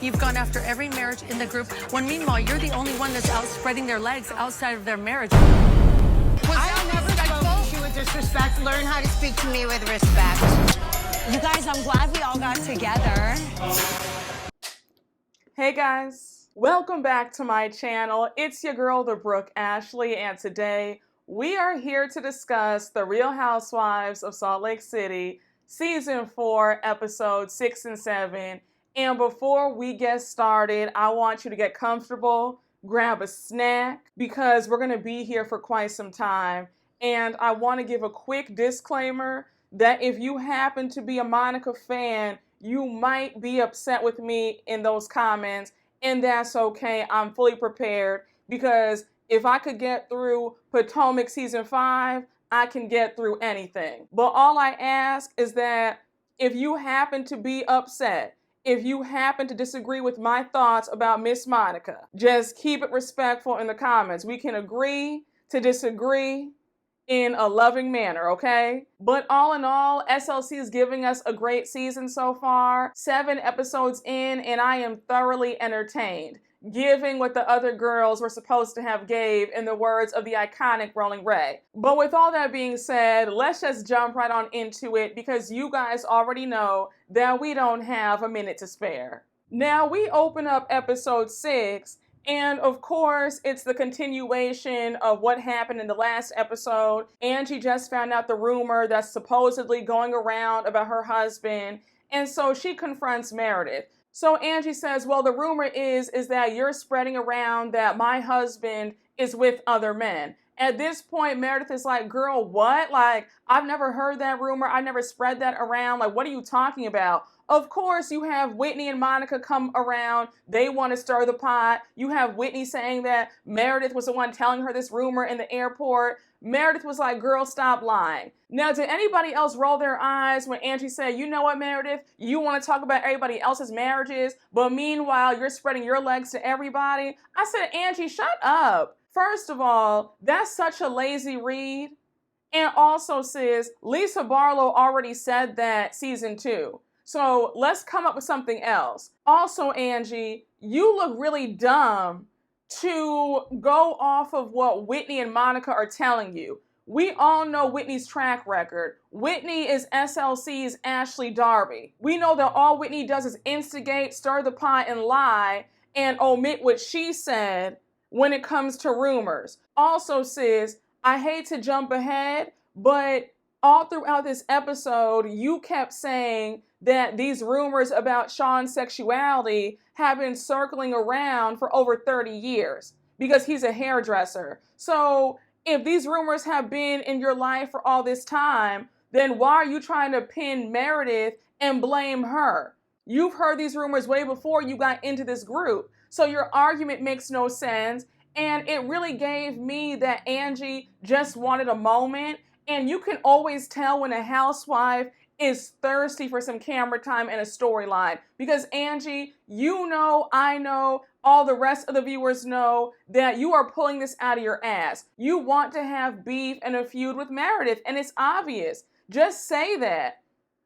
You've gone after every marriage in the group, when meanwhile, you're the only one that's out spreading their legs outside of their marriage. I never spoke to you with disrespect. Learn how to speak to me with respect. You guys, I'm glad we all got together. Hey guys, welcome back to my channel. It's your girl, the Brooke Ashley, and today we are here to discuss the Real Housewives of Salt Lake City, Season 4, Episodes 6 and 7. And before we get started, I want you to get comfortable, grab a snack, because we're going to be here for quite some time. And I want to give a quick disclaimer that if you happen to be a Monica fan, you might be upset with me in those comments, and that's okay. I'm fully prepared, because if I could get through Potomac Season 5, I can get through anything. But all I ask is that if you happen to be upset, if you happen to disagree with my thoughts about Miss Monica, just keep it respectful in the comments. We can agree to disagree in a loving manner, okay? But all in all, SLC is giving us a great season so far. 7 episodes in, and I am thoroughly entertained, giving what the other girls were supposed to have gave, in the words of the iconic Rolling Ray. But with all that being said, let's just jump right on into it, because you guys already know that we don't have a minute to spare. Now, we open up episode 6, and of course, it's the continuation of what happened in the last episode. Angie just found out the rumor that's supposedly going around about her husband, and so she confronts Meredith. So Angie says, well, the rumor is that you're spreading around that my husband is with other men. At this point, Meredith is like, girl, what? Like, I've never heard that rumor. I never spread that around. Like, what are you talking about? Of course, you have Whitney and Monica come around. They want to stir the pot. You have Whitney saying that Meredith was the one telling her this rumor in the airport. Meredith was like, girl, stop lying. Now, did anybody else roll their eyes when Angie said, you know what, Meredith? You want to talk about everybody else's marriages, but meanwhile, you're spreading your legs to everybody? I said, Angie, shut up. First of all, that's such a lazy read. And also, sis, Lisa Barlow already said that season 2. So let's come up with something else. Also, Angie, you look really dumb to go off of what Whitney and Monica are telling you. We all know Whitney's track record. Whitney is SLC's Ashley Darby. We know that all Whitney does is instigate, stir the pot, and lie, and omit what she said when it comes to rumors. Also, sis, I hate to jump ahead, but all throughout this episode, you kept saying that these rumors about Sean's sexuality have been circling around for over 30 years because he's a hairdresser. So if these rumors have been in your life for all this time, then why are you trying to pin Meredith and blame her? You've heard these rumors way before you got into this group. So your argument makes no sense. And it really gave me that Angie just wanted a moment. And you can always tell when a housewife is thirsty for some camera time and a storyline. Because Angie, you know, I know, all the rest of the viewers know that you are pulling this out of your ass. You want to have beef and a feud with Meredith, and it's obvious. Just say that.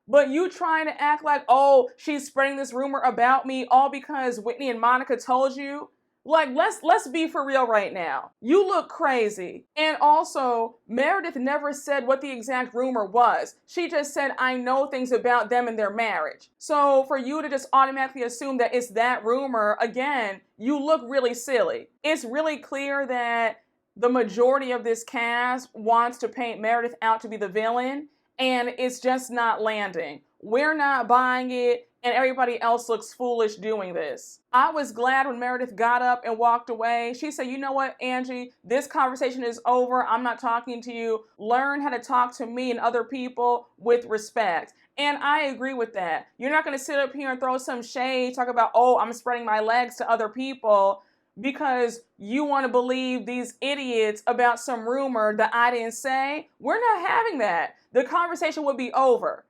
But you trying to act like, oh, she's spreading this rumor about me all because Whitney and Monica told you? Like, let's be for real right now. You look crazy. And also, Meredith never said what the exact rumor was. She just said, I know things about them and their marriage. So for you to just automatically assume that it's that rumor, again, you look really silly. It's really clear that the majority of this cast wants to paint Meredith out to be the villain, and it's just not landing. We're not buying it, and everybody else looks foolish doing this. I was glad when Meredith got up and walked away. She said, you know what, Angie, this conversation is over. I'm not talking to you. Learn how to talk to me and other people with respect. And I agree with that. You're not going to sit up here and throw some shade, talk about, oh, I'm spreading my legs to other people because you want to believe these idiots about some rumor that I didn't say. We're not having that. The conversation would be over.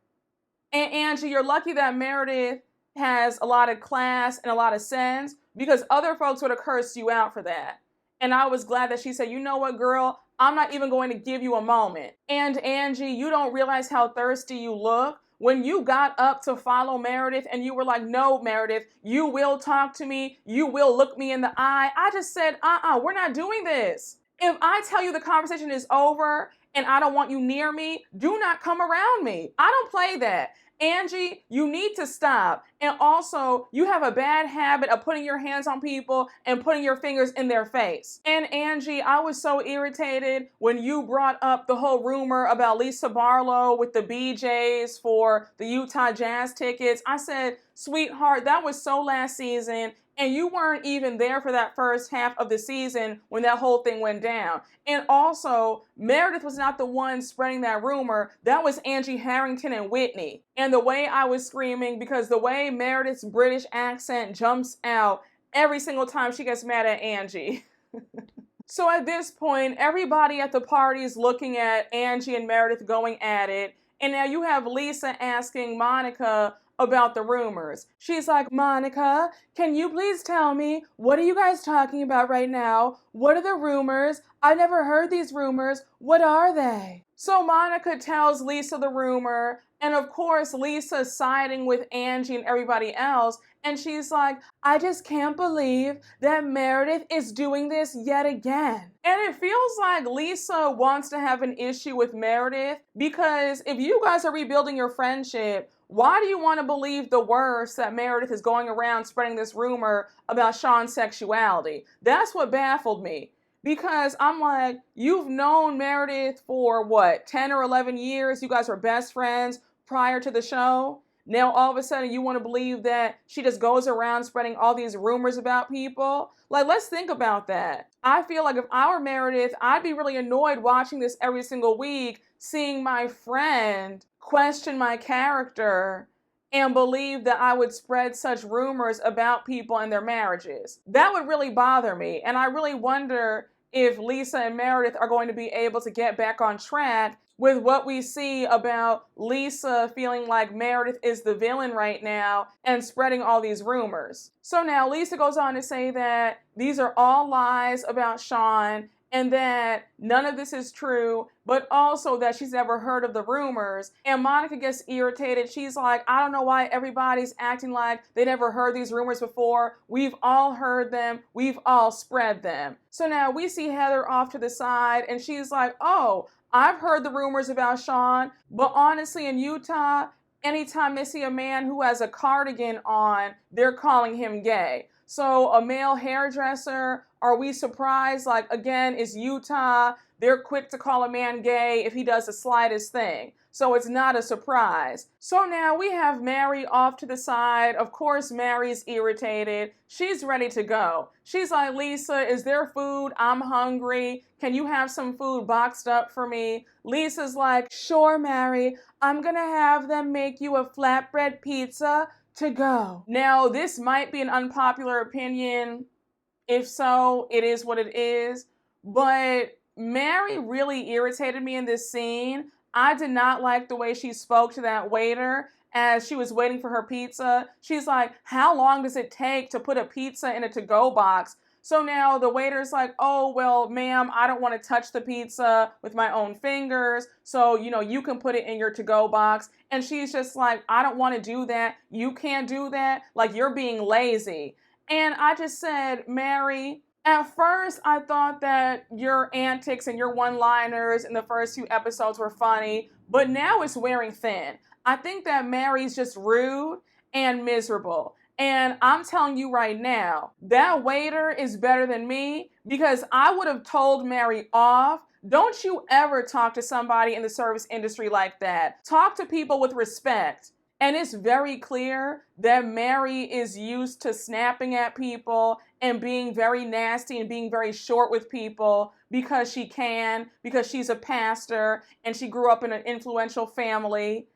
And Angie, you're lucky that Meredith has a lot of class and a lot of sense, because other folks would have cursed you out for that. And I was glad that she said, you know what, girl, I'm not even going to give you a moment. And Angie, you don't realize how thirsty you look when you got up to follow Meredith and you were like, no, Meredith, you will talk to me, you will look me in the eye. I just said, we're not doing this. If I tell you the conversation is over and I don't want you near me, do not come around me. I don't play that. Angie, you need to stop. And also, you have a bad habit of putting your hands on people and putting your fingers in their face. And Angie, I was so irritated when you brought up the whole rumor about Lisa Barlow with the BJs for the Utah Jazz tickets. I said, sweetheart, that was so last season. And you weren't even there for that first half of the season when that whole thing went down. And also, Meredith was not the one spreading that rumor. That was Angie Harrington and Whitney. And the way I was screaming, because the way Meredith's British accent jumps out every single time she gets mad at Angie. So at this point, everybody at the party is looking at Angie and Meredith going at it. And now you have Lisa asking Monica about the rumors. She's like, Monica, can you please tell me, what are you guys talking about right now? What are the rumors? I've never heard these rumors. What are they? So Monica tells Lisa the rumor, and of course Lisa's siding with Angie and everybody else, and she's like, I just can't believe that Meredith is doing this yet again. And it feels like Lisa wants to have an issue with Meredith, because if you guys are rebuilding your friendship, why do you want to believe the worst, that Meredith is going around spreading this rumor about Sean's sexuality? That's what baffled me. Because I'm like, you've known Meredith for what, 10 or 11 years? You guys were best friends prior to the show. Now all of a sudden you want to believe that she just goes around spreading all these rumors about people? Like, let's think about that. I feel like if I were Meredith, I'd be really annoyed watching this every single week, seeing my friend question my character and believe that I would spread such rumors about people and their marriages. That would really bother me. And I really wonder if Lisa and Meredith are going to be able to get back on track with what we see about Lisa feeling like Meredith is the villain right now and spreading all these rumors. So now Lisa goes on to say that these are all lies about Sean and that none of this is true, but also that she's never heard of the rumors. And Monica gets irritated. She's like, I don't know why everybody's acting like they never heard these rumors before. We've all heard them. We've all spread them. So now we see Heather off to the side, and she's like, oh, I've heard the rumors about Sean, but honestly in Utah, anytime they see a man who has a cardigan on, they're calling him gay. So a male hairdresser, are we surprised? Like, again, it's Utah. They're quick to call a man gay if he does the slightest thing. So it's not a surprise. So now we have Mary off to the side. Of course, Mary's irritated. She's ready to go. She's like, Lisa, is there food? I'm hungry. Can you have some food boxed up for me? Lisa's like, sure, Mary. I'm gonna have them make you a flatbread pizza to go. Now, this might be an unpopular opinion. If so, it is what it is. But Mary really irritated me in this scene. I did not like the way she spoke to that waiter as she was waiting for her pizza. She's like, how long does it take to put a pizza in a to-go box? So now the waiter's like, oh, well, ma'am, I don't want to touch the pizza with my own fingers. So, you can put it in your to-go box. And she's just like, I don't want to do that. You can't do that. Like, you're being lazy. And I just said, Mary, at first I thought that your antics and your one-liners in the first few episodes were funny, but now it's wearing thin. I think that Mary's just rude and miserable. And I'm telling you right now, that waiter is better than me, because I would have told Mary off. Don't you ever talk to somebody in the service industry like that. Talk to people with respect. And it's very clear that Mary is used to snapping at people and being very nasty and being very short with people because she can, because she's a pastor and she grew up in an influential family.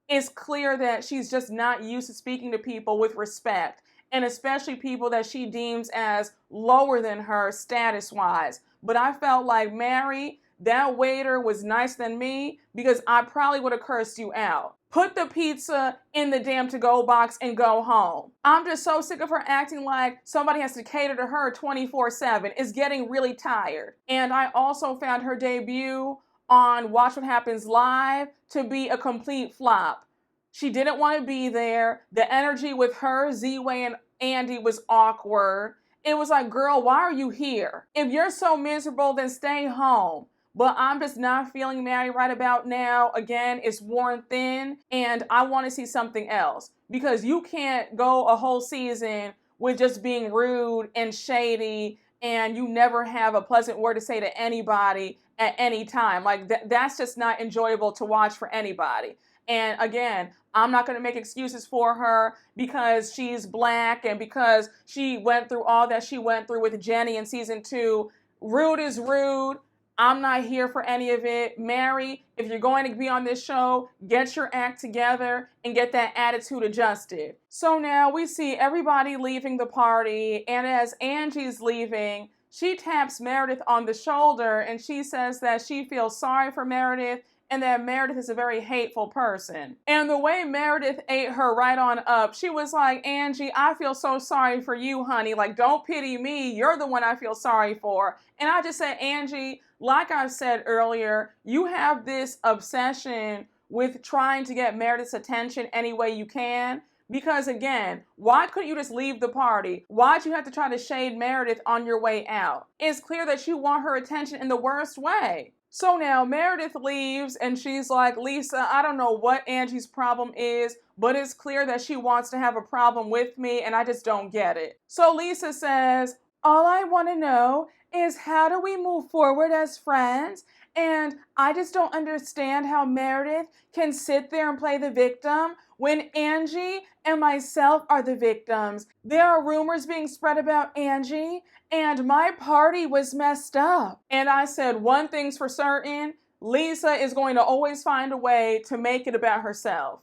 It's clear that she's just not used to speaking to people with respect, and especially people that she deems as lower than her status-wise. But I felt like, Mary, that waiter was nicer than me, because I probably would have cursed you out. Put the pizza in the damn to-go box and go home. I'm just so sick of her acting like somebody has to cater to her 24/7. It's getting really tired. And I also found her debut on Watch What Happens Live to be a complete flop. She didn't want to be there. The energy with her, Z-Way, and Andy was awkward. It was like, girl, why are you here? If you're so miserable, then stay home. But I'm just not feeling Maddie right about now. Again, it's worn thin, and I want to see something else. Because you can't go a whole season with just being rude and shady, and you never have a pleasant word to say to anybody at any time. Like, that's just not enjoyable to watch for anybody. And again, I'm not going to make excuses for her because she's black and because she went through all that she went through with Jenny in season 2. Rude is rude. I'm not here for any of it. Mary, if you're going to be on this show, get your act together and get that attitude adjusted. So now we see everybody leaving the party, and as Angie's leaving, she taps Meredith on the shoulder and she says that she feels sorry for Meredith and that Meredith is a very hateful person. And the way Meredith ate her right on up, she was like, Angie, I feel so sorry for you, honey. Like, don't pity me. You're the one I feel sorry for. And I just said, Angie, like I said earlier, you have this obsession with trying to get Meredith's attention any way you can. Because again, why couldn't you just leave the party? Why'd you have to try to shade Meredith on your way out? It's clear that you want her attention in the worst way. So now Meredith leaves and she's like, Lisa, I don't know what Angie's problem is, but it's clear that she wants to have a problem with me and I just don't get it. So Lisa says, all I want to know is how do we move forward as friends? And I just don't understand how Meredith can sit there and play the victim when Angie and myself are the victims. There are rumors being spread about Angie, and my party was messed up. And I said, one thing's for certain, Lisa is going to always find a way to make it about herself.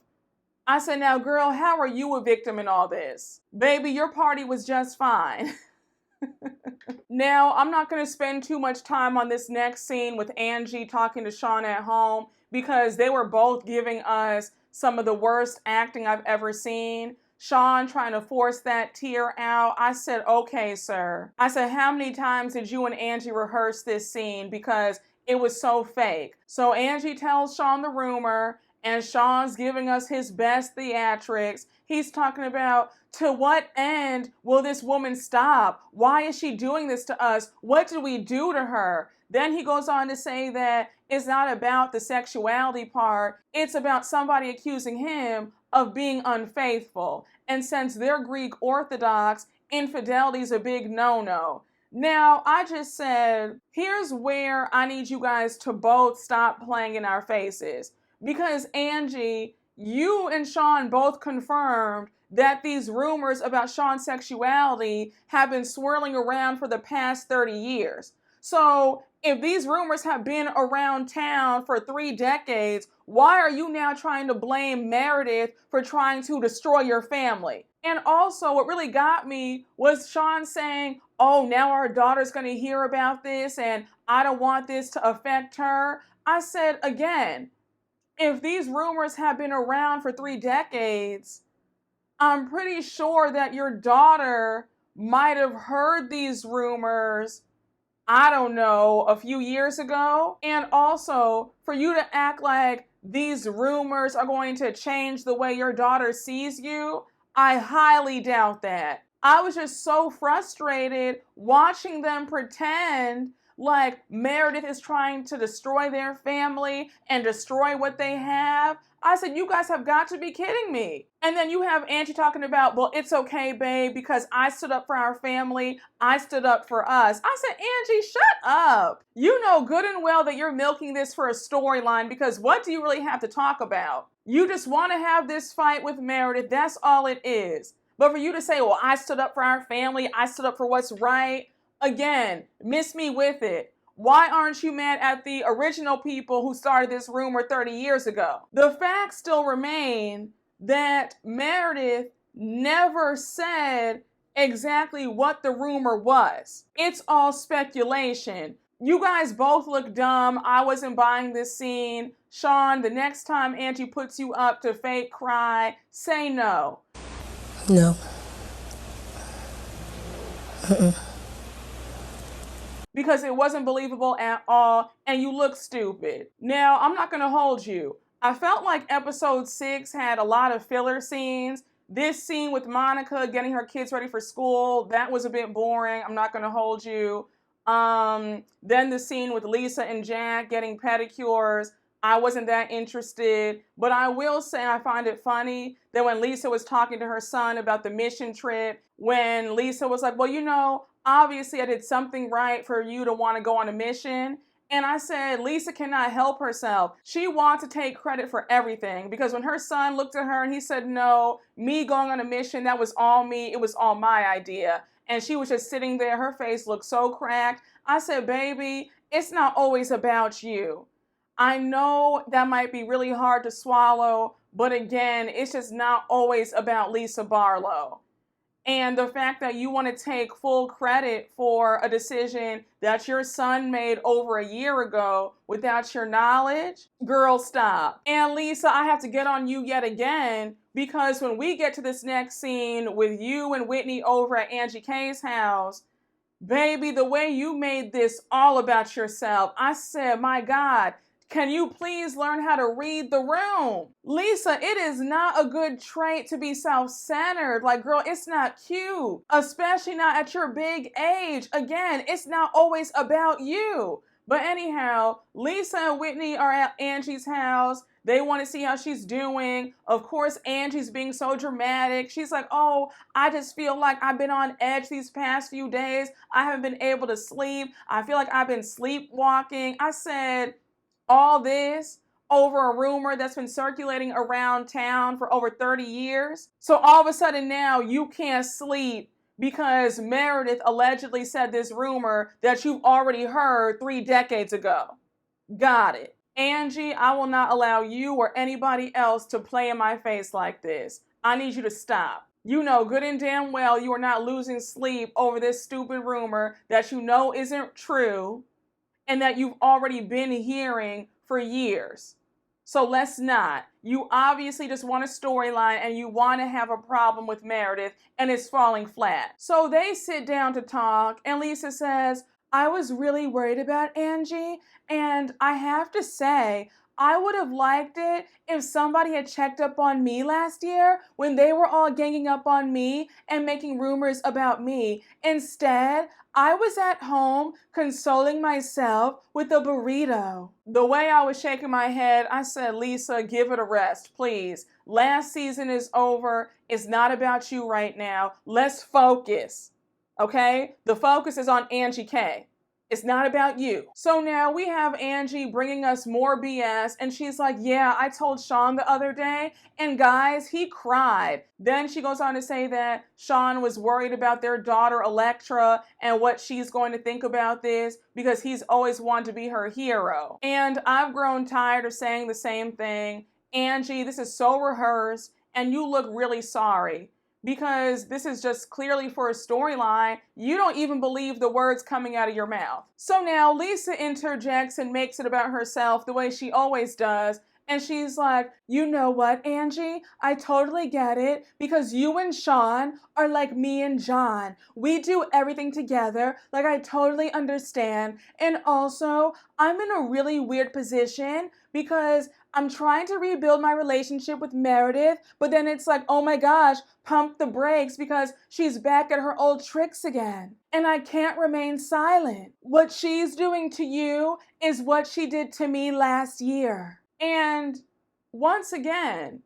I said, now girl, how are you a victim in all this? Baby, your party was just fine. Now, I'm not going to spend too much time on this next scene with Angie talking to Sean at home because they were both giving us some of the worst acting I've ever seen. Sean trying to force that tear out. I said, okay, sir. I said, how many times did you and Angie rehearse this scene? Because it was so fake. So Angie tells Sean the rumor, and Sean's giving us his best theatrics. He's talking about, to what end will this woman stop? Why is she doing this to us? What did we do to her? Then he goes on to say that it's not about the sexuality part. It's about somebody accusing him of being unfaithful. And since they're Greek Orthodox, infidelity is a big no-no. Now, I just said, here's where I need you guys to both stop playing in our faces. Because Angie, you and Sean both confirmed that these rumors about Sean's sexuality have been swirling around for the past 30 years. So if these rumors have been around town for 3 decades, why are you now trying to blame Meredith for trying to destroy your family? And also what really got me was Sean saying, oh, now our daughter's going to hear about this and I don't want this to affect her. I said, again, if these rumors have been around for 3 decades, I'm pretty sure that your daughter might have heard these rumors, I don't know, a few years ago. And also, for you to act like these rumors are going to change the way your daughter sees you, I highly doubt that. I was just so frustrated watching them pretend like Meredith is trying to destroy their family and destroy what they have. I said, you guys have got to be kidding me. And then you have Angie talking about, well, it's okay, babe, because I stood up for our family. I stood up for us. I said, Angie, shut up. You know good and well that you're milking this for a storyline because what do you really have to talk about? You just want to have this fight with Meredith. That's all it is. But for you to say, well, I stood up for our family. I stood up for what's right. Again, miss me with it. Why aren't you mad at the original people who started this rumor 30 years ago? The fact still remain that Meredith never said exactly what the rumor was. It's all speculation. You guys both look dumb. I wasn't buying this scene. Sean, the next time Angie puts you up to fake cry, say no. No. Because it wasn't believable at all, and you look stupid. Now, I'm not going to hold you. I felt like episode 6 had a lot of filler scenes. This scene with Monica getting her kids ready for school, that was a bit boring. I'm not going to hold you. Then the scene with Lisa and Jack getting pedicures, I wasn't that interested. But I will say I find it funny that when Lisa was talking to her son about the mission trip, when Lisa was like, well, you know, obviously I did something right for you to want to go on a mission. And I said, Lisa cannot help herself. She wants to take credit for everything because when her son looked at her and he said, no, me going on a mission, that was all me. It was all my idea. And she was just sitting there. Her face looked so cracked. I said, baby, it's not always about you. I know that might be really hard to swallow, but again, it's just not always about Lisa Barlow. And the fact that you want to take full credit for a decision that your son made over a year ago without your knowledge, girl, stop. And Lisa, I have to get on you yet again because when we get to this next scene with you and Whitney over at Angie K's house, baby, the way you made this all about yourself, I said, my God, can you please learn how to read the room? Lisa, it is not a good trait to be self-centered. Like, girl, it's not cute, especially not at your big age. Again, it's not always about you. But anyhow, Lisa and Whitney are at Angie's house. They want to see how she's doing. Of course, Angie's being so dramatic. She's like, oh, I just feel like I've been on edge these past few days. I haven't been able to sleep. I feel like I've been sleepwalking. I said, all this over a rumor that's been circulating around town for over 30 years. So all of a sudden now you can't sleep because Meredith allegedly said this rumor that you've already heard 3 decades ago. Got it. Angie, I will not allow you or anybody else to play in my face like this. I need you to stop. You know good and damn well you are not losing sleep over this stupid rumor that you know isn't true and that you've already been hearing for years. So let's not. You obviously just want a storyline and you want to have a problem with Meredith and it's falling flat. So they sit down to talk and Lisa says, I was really worried about Angie and I have to say, I would have liked it if somebody had checked up on me last year when they were all ganging up on me and making rumors about me. Instead, I was at home consoling myself with a burrito. The way I was shaking my head, I said, Lisa, give it a rest, please. Last season is over. It's not about you right now. Let's focus, okay? The focus is on Angie K. It's not about you. So now we have Angie bringing us more BS and she's like, yeah, I told Sean the other day and guys, he cried. Then she goes on to say that Sean was worried about their daughter Electra and what she's going to think about this because he's always wanted to be her hero. And I've grown tired of saying the same thing. Angie, this is so rehearsed and you look really sorry. Because this is just clearly for a storyline. You don't even believe the words coming out of your mouth. So now Lisa interjects and makes it about herself the way she always does. And she's like, you know what, Angie? I totally get it because you and Sean are like me and John. We do everything together. Like, I totally understand. And also, I'm in a really weird position because I'm trying to rebuild my relationship with Meredith, but then it's like, oh my gosh, pump the brakes because she's back at her old tricks again. And I can't remain silent. What she's doing to you is what she did to me last year. And once again,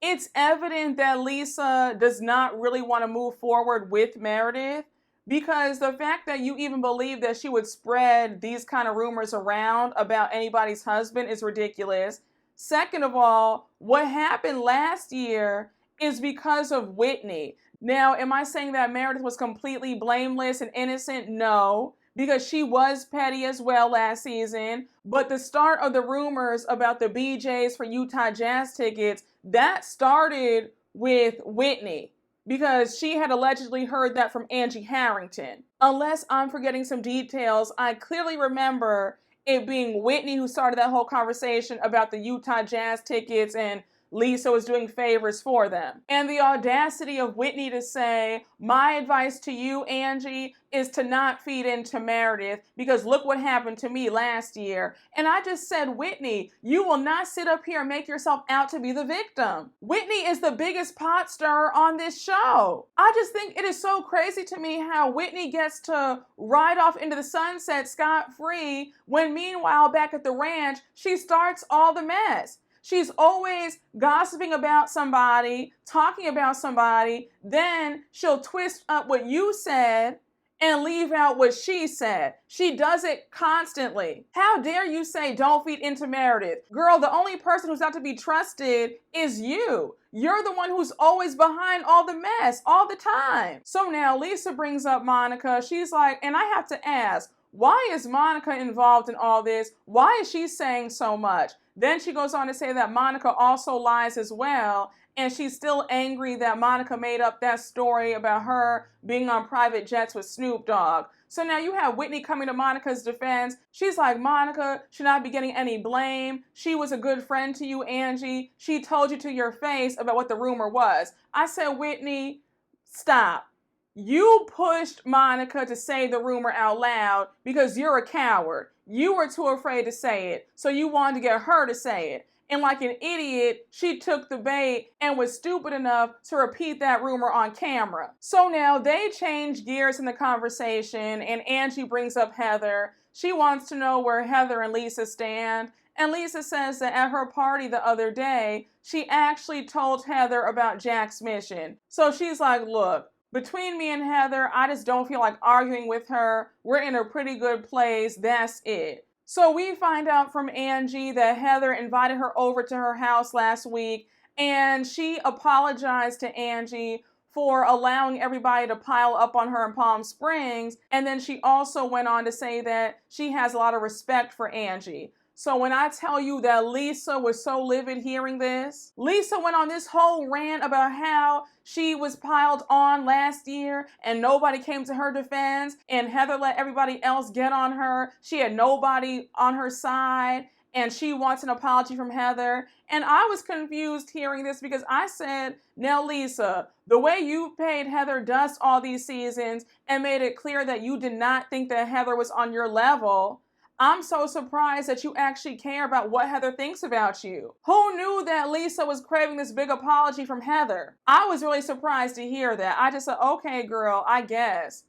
it's evident that Lisa does not really want to move forward with Meredith because the fact that you even believe that she would spread these kind of rumors around about anybody's husband is ridiculous. Second of all, what happened last year is because of Whitney. Now, am I saying that Meredith was completely blameless and innocent? No. Because she was petty as well last season. But the start of the rumors about the BJs for Utah Jazz tickets, that started with Whitney. Because she had allegedly heard that from Angie Harrington. Unless I'm forgetting some details, I clearly remember it being Whitney who started that whole conversation about the Utah Jazz tickets and Lisa was doing favors for them. And the audacity of Whitney to say, my advice to you, Angie, is to not feed into Meredith because look what happened to me last year. And I just said, Whitney, you will not sit up here and make yourself out to be the victim. Whitney is the biggest pot stirrer on this show. I just think it is so crazy to me how Whitney gets to ride off into the sunset scot-free when meanwhile back at the ranch, she starts all the mess. She's always gossiping about somebody, talking about somebody, then she'll twist up what you said and leave out what she said. She does it constantly. How dare you say don't feed into Meredith? Girl, the only person who's not to be trusted is you. You're the one who's always behind all the mess all the time. So now Lisa brings up Monica. She's like, and I have to ask, why is Monica involved in all this? Why is she saying so much? Then she goes on to say that Monica also lies as well, and she's still angry that Monica made up that story about her being on private jets with Snoop Dogg. So now you have Whitney coming to Monica's defense. She's like, Monica should not be getting any blame. She was a good friend to you, Angie. She told you to your face about what the rumor was. I said, Whitney, stop. You pushed Monica to say the rumor out loud because you're a coward. You were too afraid to say it, so you wanted to get her to say it. And like an idiot, she took the bait and was stupid enough to repeat that rumor on camera. So now they change gears in the conversation, and Angie brings up Heather. She wants to know where Heather and Lisa stand. And Lisa says that at her party the other day, she actually told Heather about Jack's mission. So she's like, look, between me and Heather, I just don't feel like arguing with her. We're in a pretty good place. That's it. So we find out from Angie that Heather invited her over to her house last week, and she apologized to Angie for allowing everybody to pile up on her in Palm Springs. And then she also went on to say that she has a lot of respect for Angie. So when I tell you that Lisa was so livid hearing this, Lisa went on this whole rant about how she was piled on last year and nobody came to her defense, and Heather let everybody else get on her. She had nobody on her side, and she wants an apology from Heather. And I was confused hearing this because I said, now Lisa, the way you paid Heather dust all these seasons and made it clear that you did not think that Heather was on your level, I'm so surprised that you actually care about what Heather thinks about you. Who knew that Lisa was craving this big apology from Heather? I was really surprised to hear that. I just said, okay, girl, I guess.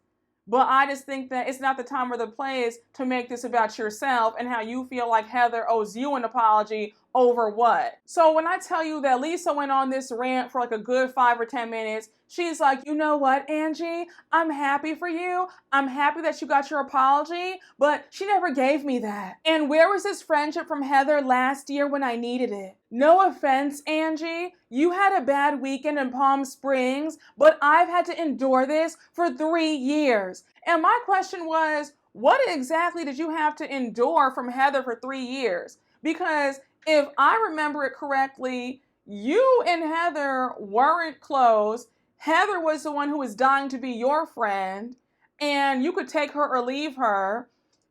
But I just think that it's not the time or the place to make this about yourself and how you feel like Heather owes you an apology over what. So when I tell you that Lisa went on this rant for like a good 5 or 10 minutes, she's like, you know what, Angie? I'm happy for you. I'm happy that you got your apology, but she never gave me that. And where was this friendship from Heather last year when I needed it? No offense, Angie. You had a bad weekend in Palm Springs, but I've had to endure this for 3 years. And my question was, what exactly did you have to endure from Heather for 3 years? Because if I remember it correctly, you and Heather weren't close. Heather was the one who was dying to be your friend, and you could take her or leave her.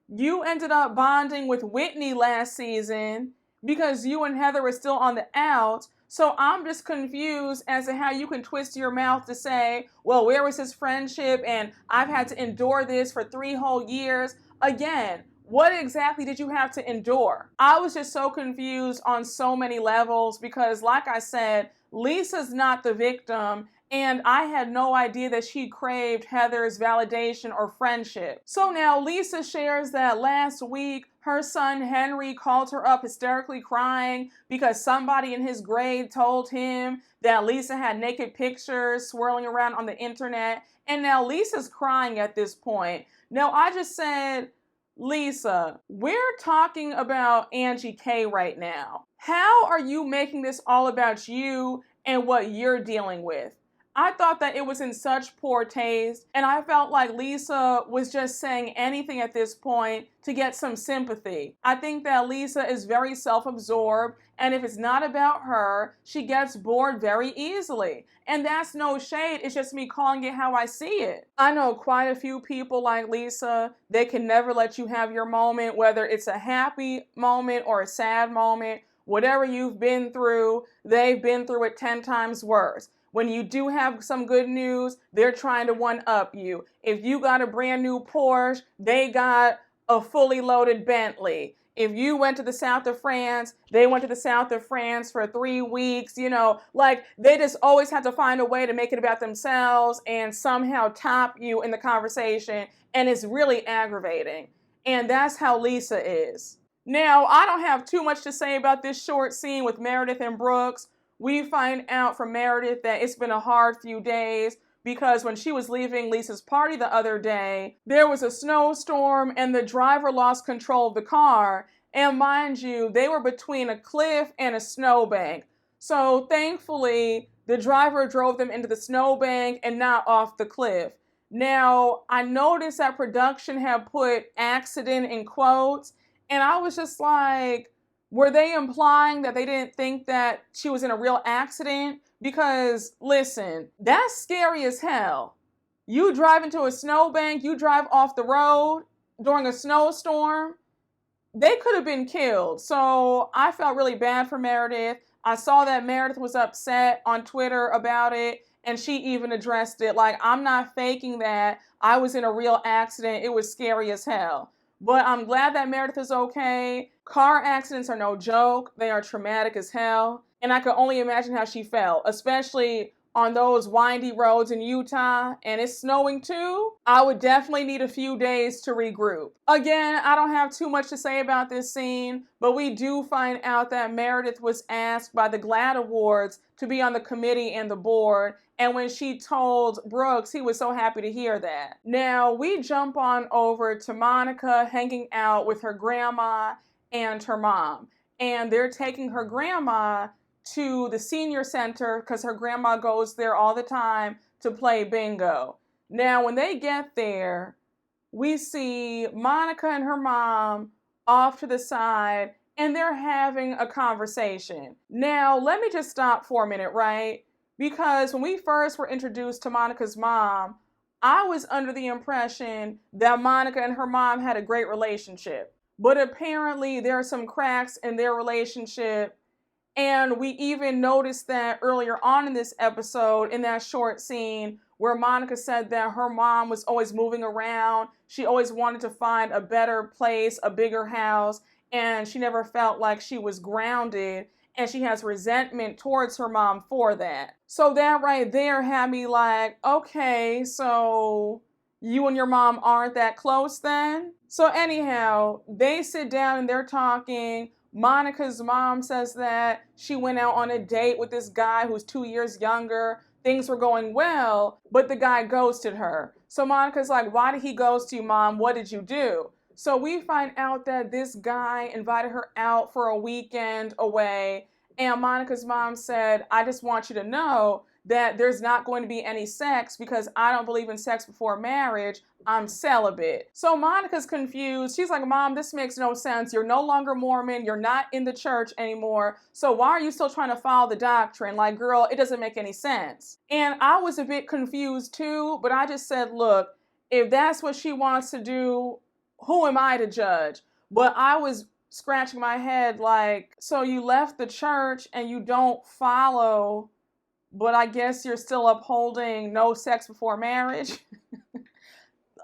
You ended up bonding with Whitney last season because you and Heather were still on the out. So I'm just confused as to how you can twist your mouth to say, well, where was his friendship? And I've had to endure this for 3 whole years. Again, what exactly did you have to endure? I was just so confused on so many levels because, like I said, Lisa's not the victim, and I had no idea that she craved Heather's validation or friendship. So now Lisa shares that last week, her son Henry called her up hysterically crying because somebody in his grade told him that Lisa had naked pictures swirling around on the internet, and now Lisa's crying at this point. Now I just said, Lisa, we're talking about Angie K right now. How are you making this all about you and what you're dealing with? I thought that it was in such poor taste, and I felt like Lisa was just saying anything at this point to get some sympathy. I think that Lisa is very self-absorbed, and if it's not about her, she gets bored very easily. And that's no shade, it's just me calling it how I see it. I know quite a few people like Lisa. They can never let you have your moment, whether it's a happy moment or a sad moment. whatever you've been through, they've been through it 10 times worse. When you do have some good news, they're trying to one-up you. If you got a brand new Porsche, they got a fully loaded Bentley. If you went to the south of France, they went to the south of France for 3 weeks. You know, like they just always have to find a way to make it about themselves and somehow top you in the conversation. And it's really aggravating. And that's how Lisa is. Now, I don't have too much to say about this short scene with Meredith and Brooks. We find out from Meredith that it's been a hard few days because when she was leaving Lisa's party the other day, there was a snowstorm and the driver lost control of the car. And mind you, they were between a cliff and a snowbank. So thankfully, the driver drove them into the snowbank and not off the cliff. Now, I noticed that production had put accident in quotes, and I was just like, were they implying that they didn't think that she was in a real accident? Because, listen, that's scary as hell. You drive into a snowbank, you drive off the road during a snowstorm, they could have been killed. So I felt really bad for Meredith. I saw that Meredith was upset on Twitter about it, and she even addressed it. Like, I'm not faking that. I was in a real accident. It was scary as hell. But I'm glad that Meredith is okay. Car accidents are no joke. They are traumatic as hell. And I could only imagine how she felt, especially on those windy roads in Utah, and it's snowing too. I would definitely need a few days to regroup. Again, I don't have too much to say about this scene, but we do find out that Meredith was asked by the GLAAD Awards to be on the committee and the board, and when she told Brooks, he was so happy to hear that. Now, we jump on over to Monica hanging out with her grandma and her mom, and they're taking her grandma to the senior center because her grandma goes there all the time to play bingo. Now, when they get there, we see Monica and her mom off to the side, and they're having a conversation. Now, let me just stop for a minute, right? Because when we first were introduced to Monica's mom, I was under the impression that Monica and her mom had a great relationship. But apparently there are some cracks in their relationship. And we even noticed that earlier on in this episode, in that short scene where Monica said that her mom was always moving around. She always wanted to find a better place, a bigger house, and she never felt like she was grounded. And she has resentment towards her mom for that. So that right there had me like, okay, so you and your mom aren't that close then? So anyhow, they sit down and they're talking. Monica's mom says that she went out on a date with this guy who's 2 years younger. Things were going well, but the guy ghosted her. So Monica's like, why did he ghost you, Mom? What did you do? So we find out that this guy invited her out for a weekend away. And Monica's mom said, I just want you to know that there's not going to be any sex because I don't believe in sex before marriage. I'm celibate. So Monica's confused. She's like, Mom, this makes no sense. You're no longer Mormon. You're not in the church anymore. So why are you still trying to follow the doctrine? Like, girl, it doesn't make any sense. And I was a bit confused too, but I just said, look, if that's what she wants to do, who am I to judge? But I was scratching my head like, so you left the church and you don't follow, but I guess you're still upholding no sex before marriage?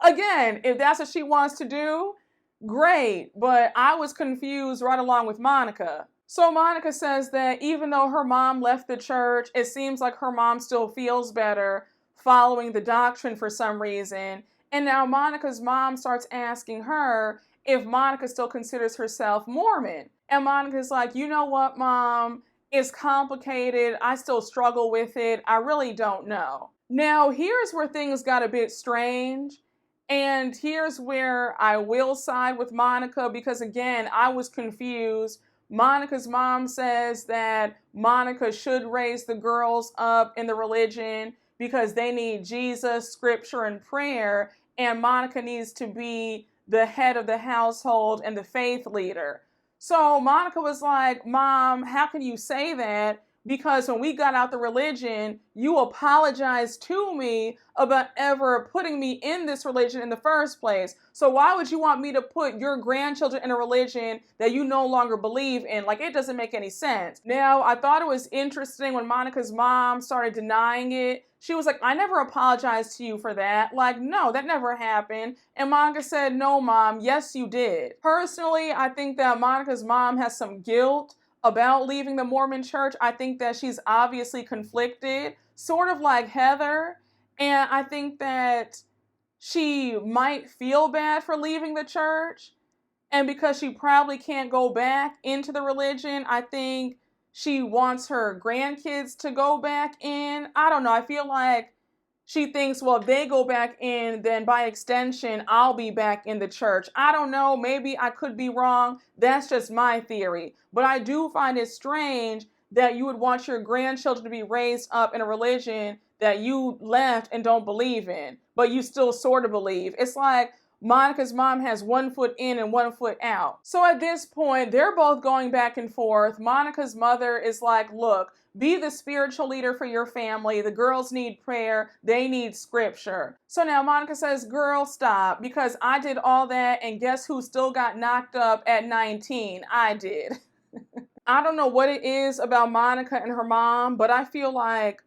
Again, if that's what she wants to do, great. But I was confused right along with Monica. So Monica says that even though her mom left the church, it seems like her mom still feels better following the doctrine for some reason. And now Monica's mom starts asking her if Monica still considers herself Mormon. And Monica's like, you know what, Mom? It's complicated. I still struggle with it. I really don't know. Now, here's where things got a bit strange. And here's where I will side with Monica because, again, I was confused. Monica's mom says that Monica should raise the girls up in the religion because they need Jesus, scripture, and prayer. And Monica needs to be the head of the household and the faith leader. So Monica was like, Mom, how can you say that because when we got out the religion, you apologized to me about ever putting me in this religion in the first place. So why would you want me to put your grandchildren in a religion that you no longer believe in? Like, it doesn't make any sense. Now, I thought it was interesting when Monica's mom started denying it. She was like, I never apologized to you for that. Like, no, that never happened. And Monica said, no, Mom, yes, you did. Personally, I think that Monica's mom has some guilt about leaving the Mormon church. I think that she's obviously conflicted, sort of like Heather. And I think that she might feel bad for leaving the church. And because she probably can't go back into the religion, I think she wants her grandkids to go back in. I don't know. I feel like she thinks, well, if they go back in, then by extension, I'll be back in the church. I don't know. Maybe I could be wrong. That's just my theory. But I do find it strange that you would want your grandchildren to be raised up in a religion that you left and don't believe in, but you still sort of believe. It's like Monica's mom has 1 foot in and 1 foot out. So at this point, they're both going back and forth. Monica's mother is like, look, be the spiritual leader for your family. The girls need prayer. They need scripture. So now Monica says, girl, stop, because I did all that, and guess who still got knocked up at 19? I did. I don't know what it is about Monica and her mom, but I feel like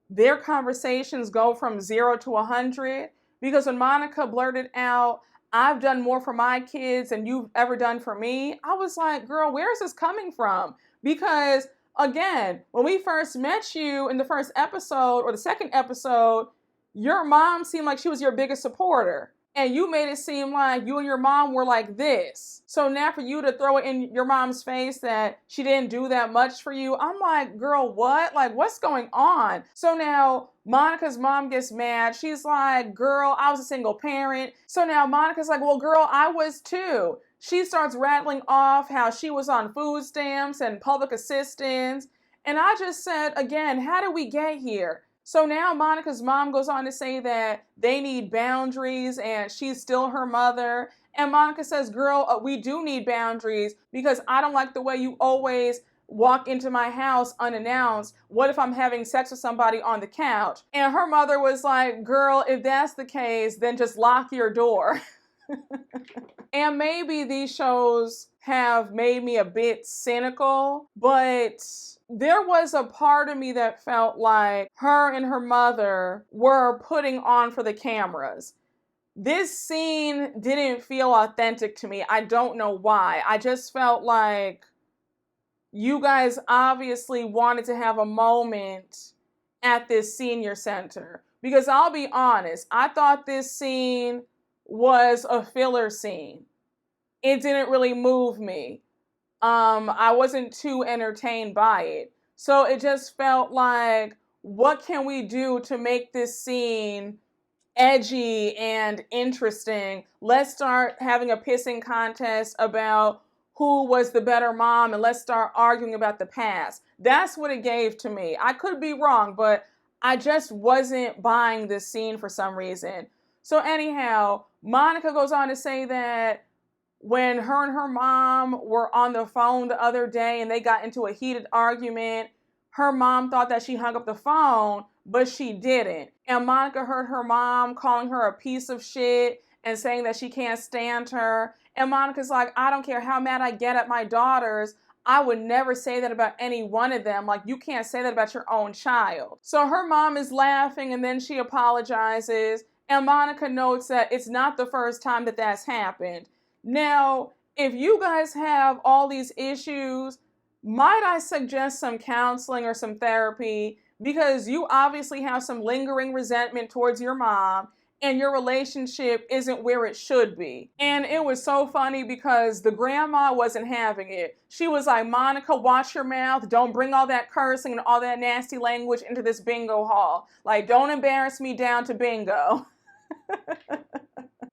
their conversations go from 0 to 100. Because when Monica blurted out, I've done more for my kids than you've ever done for me, I was like, girl, where is this coming from? Because again, when we first met you in the first episode or the second episode, your mom seemed like she was your biggest supporter. And you made it seem like you and your mom were like this. So now for you to throw it in your mom's face that she didn't do that much for you, I'm like, girl, what? Like, what's going on? So now Monica's mom gets mad. She's like, girl, I was a single parent. So now Monica's like, well, girl, I was too. She starts rattling off how she was on food stamps and public assistance. And I just said, again, how did we get here? So now Monica's mom goes on to say that they need boundaries and she's still her mother. And Monica says, girl, we do need boundaries because I don't like the way you always walk into my house unannounced. What if I'm having sex with somebody on the couch? And her mother was like, girl, if that's the case, then just lock your door. And maybe these shows have made me a bit cynical, but there was a part of me that felt like her and her mother were putting on for the cameras. This scene didn't feel authentic to me. I don't know why. I just felt like you guys obviously wanted to have a moment at this senior center. Because I'll be honest, I thought this scene was a filler scene. It didn't really move me. I wasn't too entertained by it. So it just felt like, what can we do to make this scene edgy and interesting? Let's start having a pissing contest about who was the better mom, and let's start arguing about the past. That's what it gave to me. I could be wrong, but I just wasn't buying this scene for some reason. So anyhow, Monica goes on to say that when her and her mom were on the phone the other day and they got into a heated argument, her mom thought that she hung up the phone, but she didn't. And Monica heard her mom calling her a piece of shit and saying that she can't stand her. And Monica's like, I don't care how mad I get at my daughters, I would never say that about any one of them. Like, you can't say that about your own child. So her mom is laughing and then she apologizes. And Monica notes that it's not the first time that that's happened. Now, if you guys have all these issues, might I suggest some counseling or some therapy? Because you obviously have some lingering resentment towards your mom and your relationship isn't where it should be. And it was so funny because the grandma wasn't having it. She was like, Monica, watch your mouth. Don't bring all that cursing and all that nasty language into this bingo hall. Like, don't embarrass me down to bingo.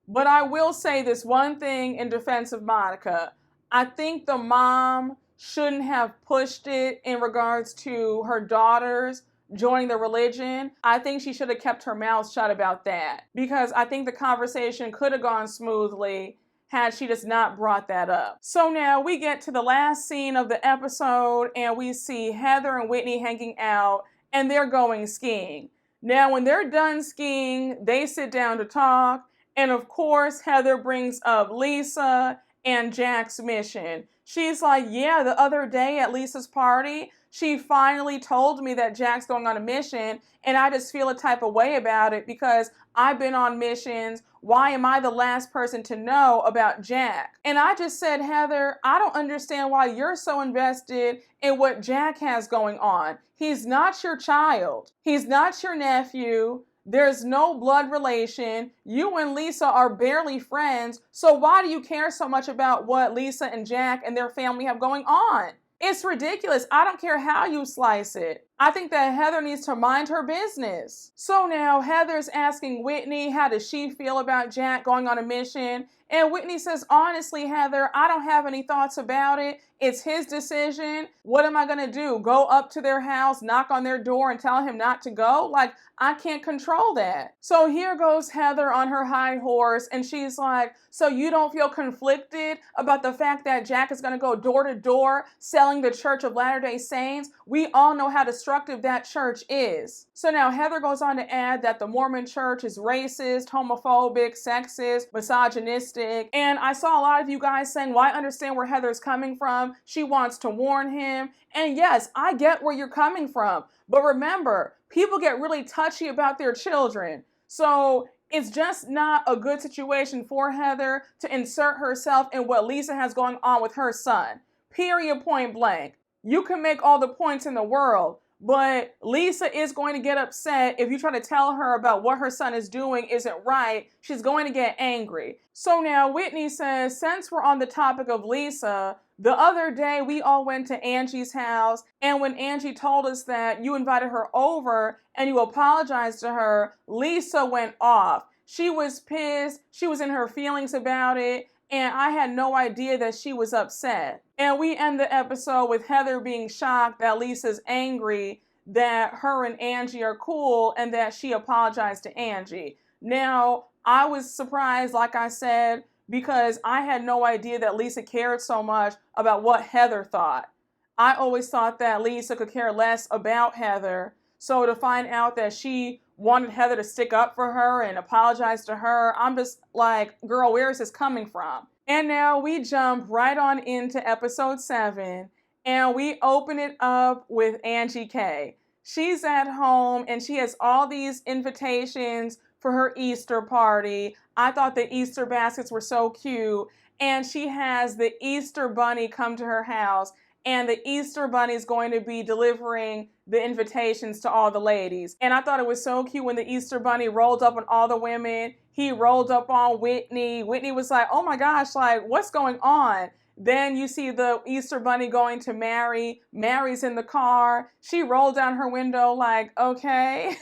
But I will say this one thing in defense of Monica. I think the mom shouldn't have pushed it in regards to her daughters joining the religion. I think she should have kept her mouth shut about that, because I think the conversation could have gone smoothly had she just not brought that up. So now we get to the last scene of the episode and we see Heather and Whitney hanging out and they're going skiing. Now when they're done skiing, they sit down to talk, and of course Heather brings up Lisa and Jack's mission. She's like, yeah, the other day at Lisa's party, she finally told me that Jack's going on a mission, and I just feel a type of way about it because I've been on missions. Why am I the last person to know about Jack? And I just said, Heather, I don't understand why you're so invested in what Jack has going on. He's not your child. He's not your nephew. There's no blood relation. You and Lisa are barely friends. So why do you care so much about what Lisa and Jack and their family have going on? It's ridiculous. I don't care how you slice it. I think that Heather needs to mind her business. So now Heather's asking Whitney, how does she feel about Jack going on a mission? And Whitney says, honestly, Heather, I don't have any thoughts about it. It's his decision. What am I going to do? Go up to their house, knock on their door and tell him not to go? Like, I can't control that. So here goes Heather on her high horse, and she's like, so you don't feel conflicted about the fact that Jack is going to go door to door selling the Church of Latter-day Saints? We all know how destructive that church is. So now Heather goes on to add that the Mormon church is racist, homophobic, sexist, misogynistic. And I saw a lot of you guys saying, well, I understand where Heather's coming from. She wants to warn him. And yes, I get where you're coming from. But remember, people get really touchy about their children. So it's just not a good situation for Heather to insert herself in what Lisa has going on with her son. Period, point blank. You can make all the points in the world, but Lisa is going to get upset if you try to tell her about what her son is doing isn't right. She's going to get angry. So now Whitney says, since we're on the topic of Lisa, the other day we all went to Angie's house, and when Angie told us that you invited her over and you apologized to her, Lisa went off. She was pissed. She was in her feelings about it. And I had no idea that she was upset. And we end the episode with Heather being shocked that Lisa's angry that her and Angie are cool and that she apologized to Angie. Now, I was surprised, like I said, because I had no idea that Lisa cared so much about what Heather thought. I always thought that Lisa could care less about Heather. So to find out that she wanted Heather to stick up for her and apologize to her, I'm just like, girl, where is this coming from? And now we jump right on into episode 7, and we open it up with Angie K. She's at home and she has all these invitations for her Easter party. I thought the Easter baskets were so cute. And she has the Easter bunny come to her house, and the Easter bunny is going to be delivering the invitations to all the ladies. And I thought it was so cute when the Easter bunny rolled up on all the women. He rolled up on Whitney. Whitney was like, oh my gosh, like, what's going on? Then you see the Easter bunny going to Mary. Mary's in the car. She rolled down her window like, okay.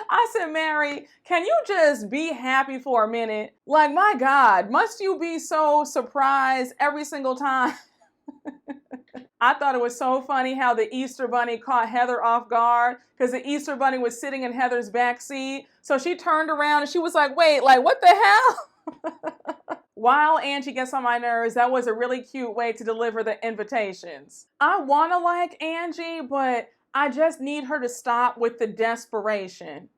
I said, Mary, can you just be happy for a minute? Like, my God, must you be so surprised every single time? I thought it was so funny how the Easter bunny caught Heather off guard because the Easter bunny was sitting in Heather's back seat. So she turned around and she was like, wait, like, what the hell? While Angie gets on my nerves, that was a really cute way to deliver the invitations. I want to like Angie, but I just need her to stop with the desperation.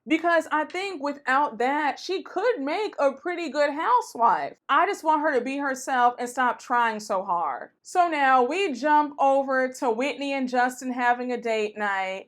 Because I think without that, she could make a pretty good housewife. I just want her to be herself and stop trying so hard. So now we jump over to Whitney and Justin having a date night.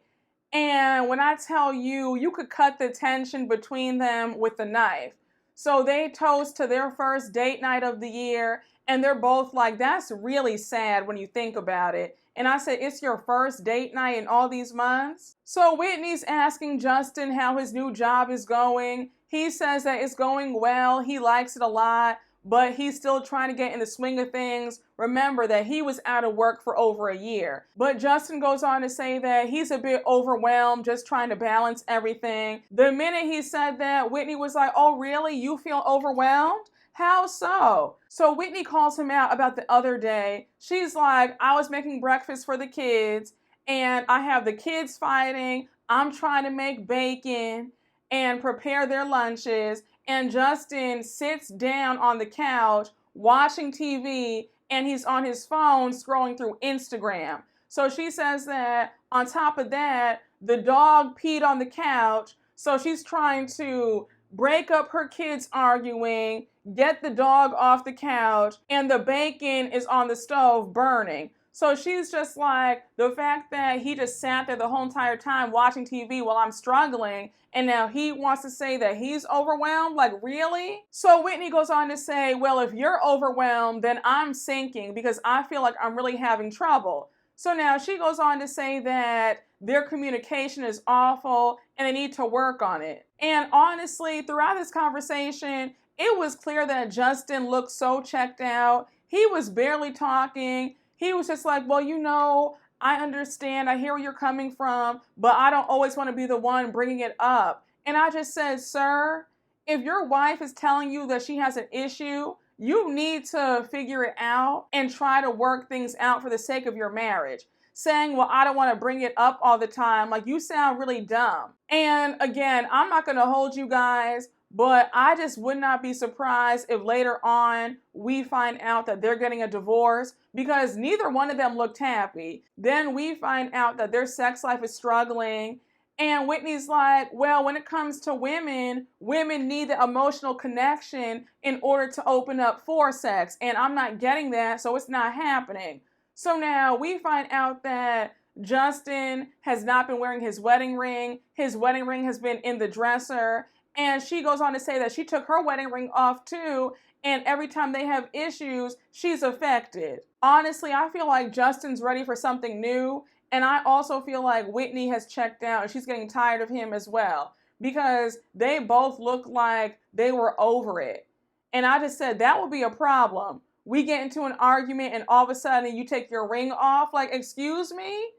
And when I tell you, you could cut the tension between them with a knife. So they toast to their first date night of the year. And they're both like, that's really sad when you think about it. And I said, it's your first date night in all these months? So Whitney's asking Justin how his new job is going. He says that it's going well. He likes it a lot, but he's still trying to get in the swing of things. Remember that he was out of work for over a year. But Justin goes on to say that he's a bit overwhelmed, just trying to balance everything. The minute he said that, Whitney was like, oh, really? You feel overwhelmed? How so? So Whitney calls him out about the other day. She's like, I was making breakfast for the kids and I have the kids fighting. I'm trying to make bacon and prepare their lunches. and Justin sits down on the couch watching TV, and he's on his phone scrolling through Instagram. So she says that on top of that, the dog peed on the couch, so she's trying to break up her kids arguing, get the dog off the couch, and the bacon is on the stove burning. So she's just like, the fact that he just sat there the whole entire time watching TV while I'm struggling, and now he wants to say that he's overwhelmed? Like, really? So Whitney goes on to say, well, if you're overwhelmed, then I'm sinking because I feel like I'm really having trouble. So now she goes on to say that their communication is awful and they need to work on it. And honestly, throughout this conversation, it was clear that Justin looked so checked out. He was barely talking. He was just like, well, you know, I understand. I hear where you're coming from, but I don't always want to be the one bringing it up. And I just said, sir, if your wife is telling you that she has an issue, you need to figure it out and try to work things out for the sake of your marriage. Saying, well, I don't want to bring it up all the time, like, you sound really dumb. And again, I'm not going to hold you guys, but I just would not be surprised if later on we find out that they're getting a divorce, because neither one of them looked happy. Then we find out that their sex life is struggling. And Whitney's like, well, when it comes to women, women need the emotional connection in order to open up for sex. And I'm not getting that, so it's not happening. So now we find out that Justin has not been wearing his wedding ring. His wedding ring has been in the dresser. And she goes on to say that she took her wedding ring off too. And every time they have issues, she's affected. Honestly, I feel like Justin's ready for something new. And I also feel like Whitney has checked out and she's getting tired of him as well, because they both look like they were over it. And I just said that would be a problem. We get into an argument and all of a sudden you take your ring off. Like, excuse me?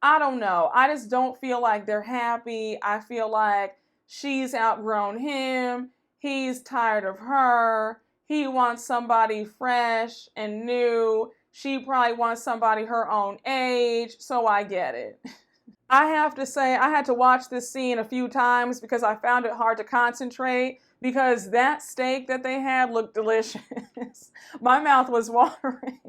I don't know. I just don't feel like they're happy. I feel like she's outgrown him. He's tired of her. He wants somebody fresh and new. She probably wants somebody her own age, so I get it. I have to say, I had to watch this scene a few times because I found it hard to concentrate, because that steak that they had looked delicious. My mouth was watering.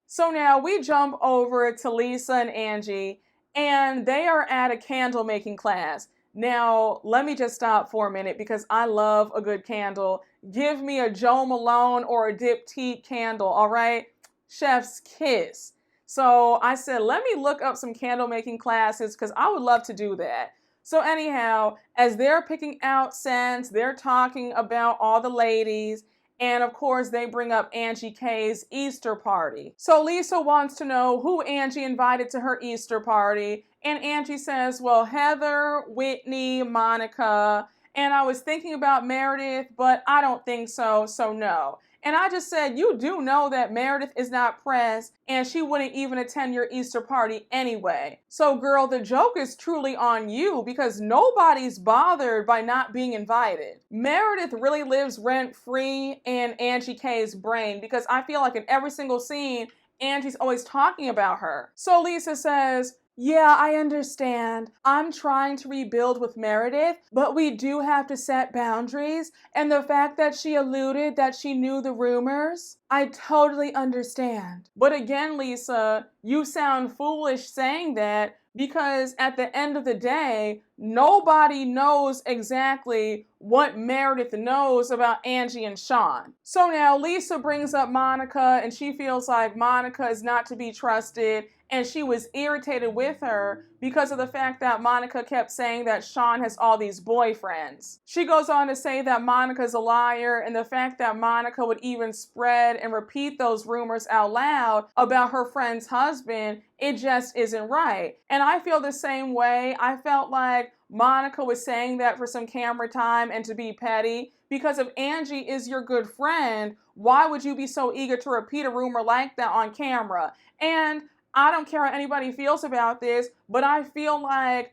So now we jump over to Lisa and Angie, and they are at a candle making class. Now, let me just stop for a minute because I love a good candle. Give me a Jo Malone or a Diptyque candle, all right? Chef's kiss. So I said, let me look up some candle making classes because I would love to do that. So anyhow, as they're picking out scents, they're talking about all the ladies. And of course, they bring up Angie K's Easter party. So Lisa wants to know who Angie invited to her Easter party. And Angie says, well, Heather, Whitney, Monica. And I was thinking about Meredith, but I don't think so, so no. And I just said, you do know that Meredith is not pressed and she wouldn't even attend your Easter party anyway. So girl, the joke is truly on you because nobody's bothered by not being invited. Meredith really lives rent-free in Angie K's brain because I feel like in every single scene, Angie's always talking about her. So Lisa says, yeah, I understand. I'm trying to rebuild with Meredith, but we do have to set boundaries. And the fact that she alluded that she knew the rumors, I totally understand. But again, Lisa, you sound foolish saying that because at the end of the day, nobody knows exactly what Meredith knows about Angie and Sean. So now Lisa brings up Monica and she feels like Monica is not to be trusted. And she was irritated with her because of the fact that Monica kept saying that Sean has all these boyfriends. She goes on to say that Monica's a liar, and the fact that Monica would even spread and repeat those rumors out loud about her friend's husband, it just isn't right. And I feel the same way. I felt like Monica was saying that for some camera time and to be petty, because if Angie is your good friend, why would you be so eager to repeat a rumor like that on camera? And I don't care how anybody feels about this, but I feel like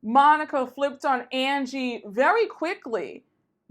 Monica flipped on Angie very quickly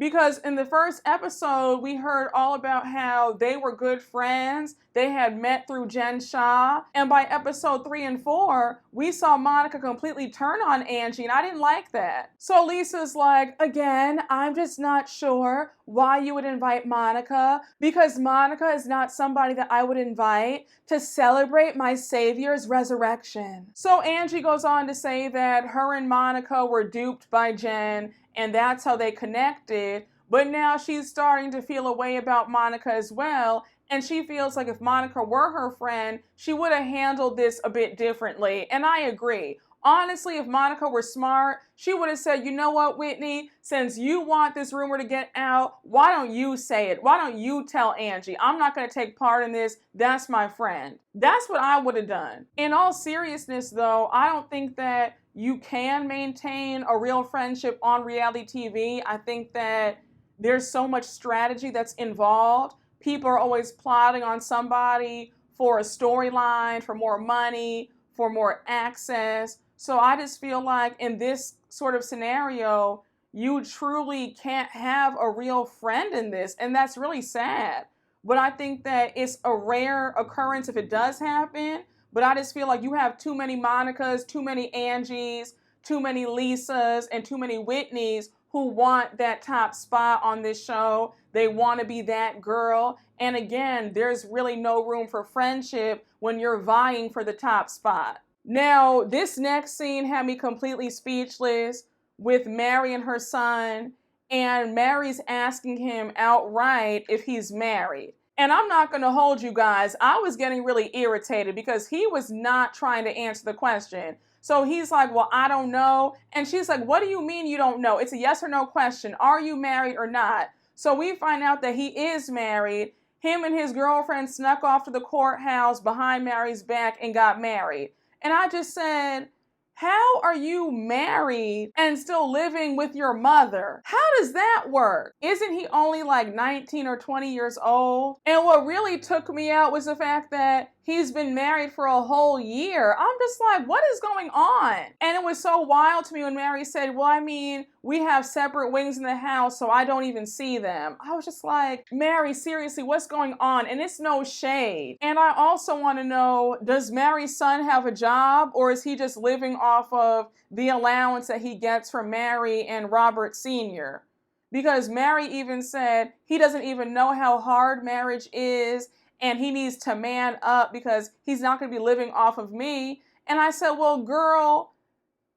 Because in the first episode, we heard all about how they were good friends. They had met through Jen Shah. And by episode 3 and 4, we saw Monica completely turn on Angie, and I didn't like that. So Lisa's like, again, I'm just not sure why you would invite Monica, because Monica is not somebody that I would invite to celebrate my savior's resurrection. So Angie goes on to say that her and Monica were duped by Jen, and that's how they connected. But now she's starting to feel a way about Monica as well. And she feels like if Monica were her friend, she would have handled this a bit differently. And I agree. Honestly, if Monica were smart, she would have said, you know what, Whitney, since you want this rumor to get out, why don't you say it? Why don't you tell Angie? I'm not going to take part in this. That's my friend. That's what I would have done. In all seriousness, though, I don't think that you can maintain a real friendship on reality TV. I think that there's so much strategy that's involved. People are always plotting on somebody for a storyline, for more money, for more access. So I just feel like in this sort of scenario, you truly can't have a real friend in this. And that's really sad. But I think that it's a rare occurrence if it does happen. But I just feel like you have too many Monicas, too many Angies, too many Lisas, and too many Whitneys who want that top spot on this show. They want to be that girl. And again, there's really no room for friendship when you're vying for the top spot. Now, this next scene had me completely speechless with Mary and her son. And Mary's asking him outright if he's married. And I'm not going to hold you guys. I was getting really irritated because he was not trying to answer the question. So he's like, well, I don't know. And she's like, what do you mean you don't know? It's a yes or no question. Are you married or not? So we find out that he is married. Him and his girlfriend snuck off to the courthouse behind Mary's back and got married. And I just said, how are you married and still living with your mother? How does that work? Isn't he only like 19 or 20 years old? And what really took me out was the fact that he's been married for a whole year. I'm just like, what is going on? And it was so wild to me when Mary said, well, I mean, we have separate wings in the house, so I don't even see them. I was just like, Mary, seriously, what's going on? And it's no shade. And I also want to know, does Mary's son have a job, or is he just living off of the allowance that he gets from Mary and Robert Sr.? Because Mary even said he doesn't even know how hard marriage is, and he needs to man up because he's not going to be living off of me. And I said, well, girl,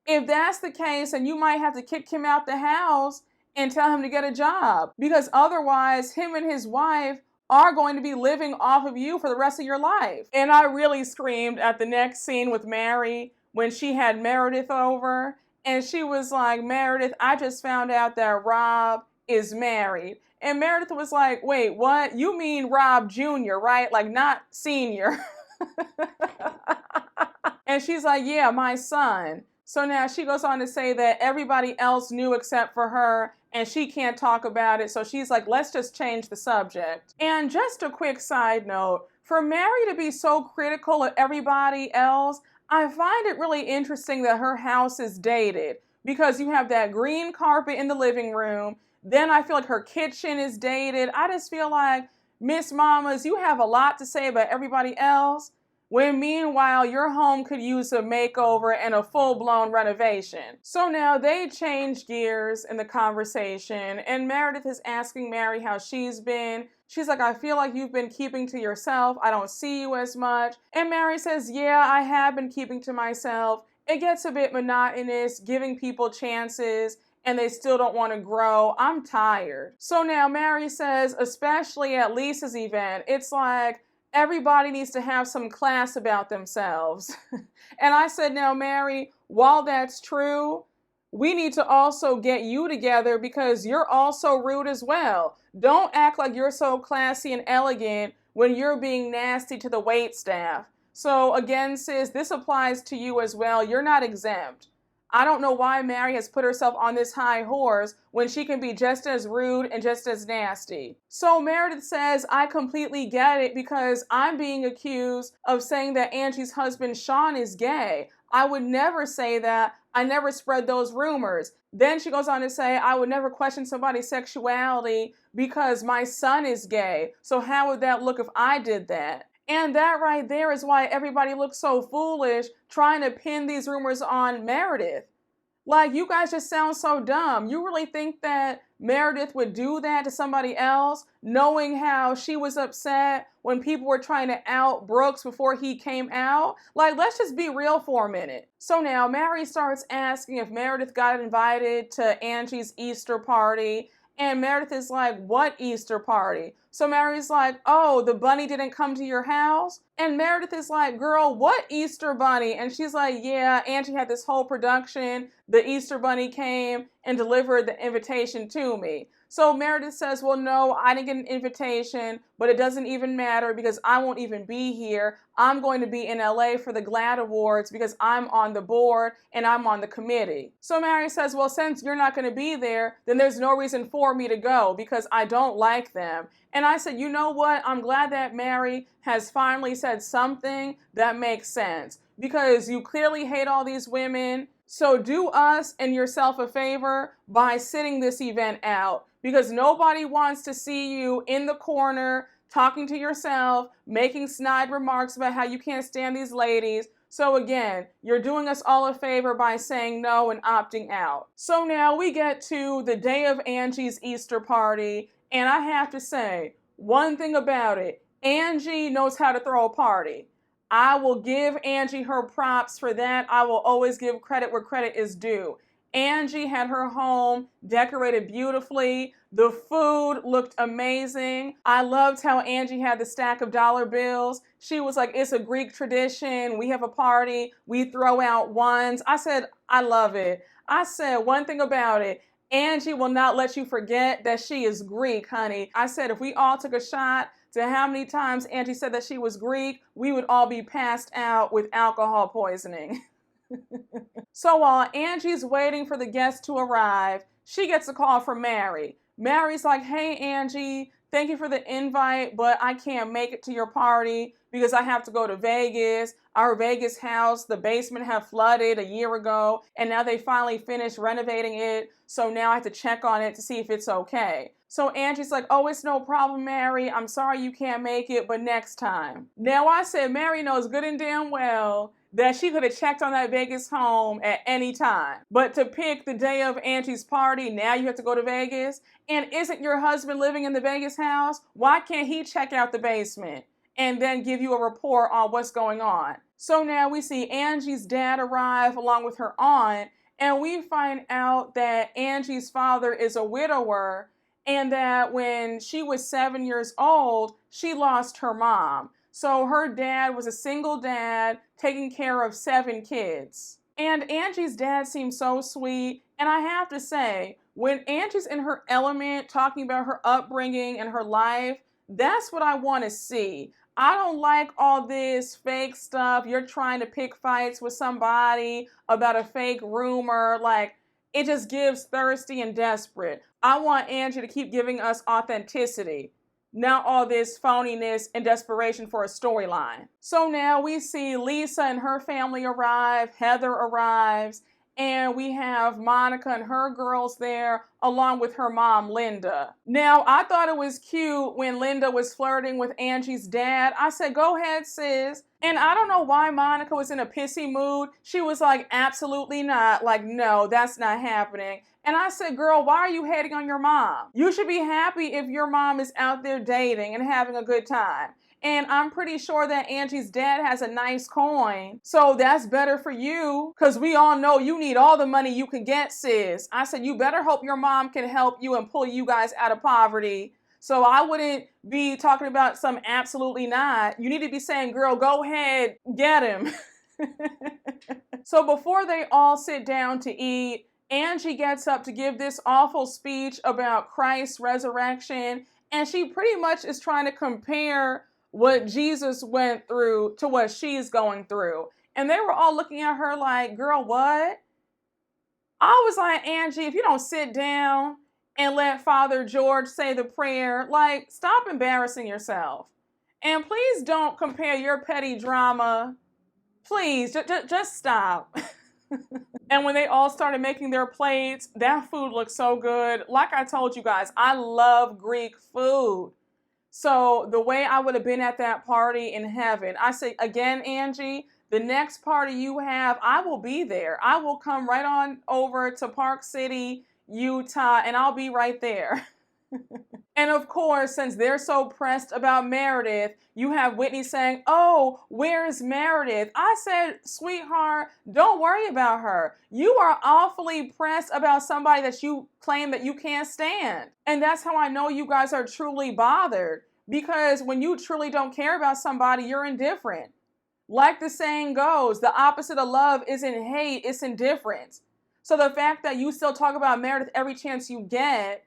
if that's the case, then you might have to kick him out the house and tell him to get a job. Because otherwise, him and his wife are going to be living off of you for the rest of your life. And I really screamed at the next scene with Mary when she had Meredith over. And she was like, Meredith, I just found out that Rob is married. And Meredith was like, wait, what? You mean Rob Jr., right? Like, not senior. And she's like, yeah, my son. So now she goes on to say that everybody else knew except for her, and she can't talk about it. So she's like, let's just change the subject. And just a quick side note, for Mary to be so critical of everybody else, I find it really interesting that her house is dated, because you have that green carpet in the living room. Then I feel like her kitchen is dated. I just feel like, Miss Mamas, you have a lot to say about everybody else, when meanwhile your home could use a makeover and a full-blown renovation. So now they change gears in the conversation, and Meredith is asking Mary how she's been. She's like, I feel like you've been keeping to yourself. I don't see you as much. And Mary says, yeah, I have been keeping to myself. It gets a bit monotonous, giving people chances, and they still don't want to grow. I'm tired. So now Mary says, especially at Lisa's event, it's like everybody needs to have some class about themselves. And I said, now Mary, while that's true, we need to also get you together because you're also rude as well. Don't act like you're so classy and elegant when you're being nasty to the wait staff. So again, sis, this applies to you as well. You're not exempt. I don't know why Mary has put herself on this high horse when she can be just as rude and just as nasty. So Meredith says, I completely get it because I'm being accused of saying that Angie's husband, Sean, is gay. I would never say that. I never spread those rumors. Then she goes on to say, I would never question somebody's sexuality because my son is gay. So how would that look if I did that? And that right there is why everybody looks so foolish trying to pin these rumors on Meredith. Like, you guys just sound so dumb. You really think that Meredith would do that to somebody else, knowing how she was upset when people were trying to out Brooks before he came out? Like, let's just be real for a minute. So now Mary starts asking if Meredith got invited to Angie's Easter party. And Meredith is like, what Easter party? So Mary's like, oh, the bunny didn't come to your house? And Meredith is like, girl, what Easter bunny? And she's like, yeah, Angie had this whole production. The Easter bunny came and delivered the invitation to me. So Meredith says, well, no, I didn't get an invitation, but it doesn't even matter because I won't even be here. I'm going to be in LA for the GLAAD Awards because I'm on the board and I'm on the committee. So Mary says, well, since you're not going to be there, then there's no reason for me to go because I don't like them. And I said, you know what? I'm glad that Mary has finally said something that makes sense because you clearly hate all these women. So do us and yourself a favor by sitting this event out because nobody wants to see you in the corner talking to yourself, making snide remarks about how you can't stand these ladies. So again, you're doing us all a favor by saying no and opting out. So now we get to the day of Angie's Easter party, and I have to say, one thing about it, Angie knows how to throw a party. I will give Angie her props for that. I will always give credit where credit is due. Angie had her home decorated beautifully. The food looked amazing. I loved how Angie had the stack of dollar bills. She was like, it's a Greek tradition. We have a party. We throw out ones. I said, I love it. I said, one thing about it, Angie will not let you forget that she is Greek, honey. I said, if we all took a shot to how many times Angie said that she was Greek, we would all be passed out with alcohol poisoning. So while Angie's waiting for the guests to arrive, she gets a call from Mary. Mary's like, hey, Angie, thank you for the invite, but I can't make it to your party because I have to go to Vegas. Our Vegas house, the basement had flooded a year ago, and now they finally finished renovating it. So now I have to check on it to see if it's okay. So Angie's like, oh, it's no problem, Mary. I'm sorry you can't make it, but next time. Now I said, Mary knows good and damn well that she could have checked on that Vegas home at any time. But to pick the day of Angie's party, now you have to go to Vegas? And isn't your husband living in the Vegas house? Why can't he check out the basement and then give you a report on what's going on? So now we see Angie's dad arrive along with her aunt, and we find out that Angie's father is a widower and that when she was 7 years old, she lost her mom. So her dad was a single dad taking care of 7 kids. And Angie's dad seems so sweet. And I have to say, when Angie's in her element talking about her upbringing and her life, that's what I want to see. I don't like all this fake stuff. You're trying to pick fights with somebody about a fake rumor. Like, it just gives thirsty and desperate. I want Angie to keep giving us authenticity, not all this phoniness and desperation for a storyline. So now we see Lisa and her family arrive, Heather arrives, and we have Monica and her girls there, along with her mom, Linda. Now, I thought it was cute when Linda was flirting with Angie's dad. I said, go ahead, sis. And I don't know why Monica was in a pissy mood. She was like, absolutely not. Like, no, that's not happening. And I said, girl, why are you hating on your mom? You should be happy if your mom is out there dating and having a good time. And I'm pretty sure that Angie's dad has a nice coin. So that's better for you, because we all know you need all the money you can get, sis. I said, you better hope your mom can help you and pull you guys out of poverty. So I wouldn't be talking about some absolutely not. You need to be saying, girl, go ahead, get him. So before they all sit down to eat, Angie gets up to give this awful speech about Christ's resurrection. And she pretty much is trying to compare what Jesus went through to what she's going through. And they were all looking at her like, girl, what? I was like, Angie, if you don't sit down and let Father George say the prayer, like, stop embarrassing yourself. And please don't compare your petty drama. Please, just stop. And when they all started making their plates, that food looked so good. Like I told you guys, I love Greek food. So the way I would have been at that party in heaven, I say again, Angie, the next party you have, I will be there. I will come right on over to Park City, Utah, and I'll be right there. And of course, since they're so pressed about Meredith, you have Whitney saying, "Oh, where's Meredith?" I said, "Sweetheart, don't worry about her. You are awfully pressed about somebody that you claim that you can't stand." And that's how I know you guys are truly bothered. Because when you truly don't care about somebody, you're indifferent. Like the saying goes, the opposite of love isn't hate, it's indifference. So the fact that you still talk about Meredith every chance you get,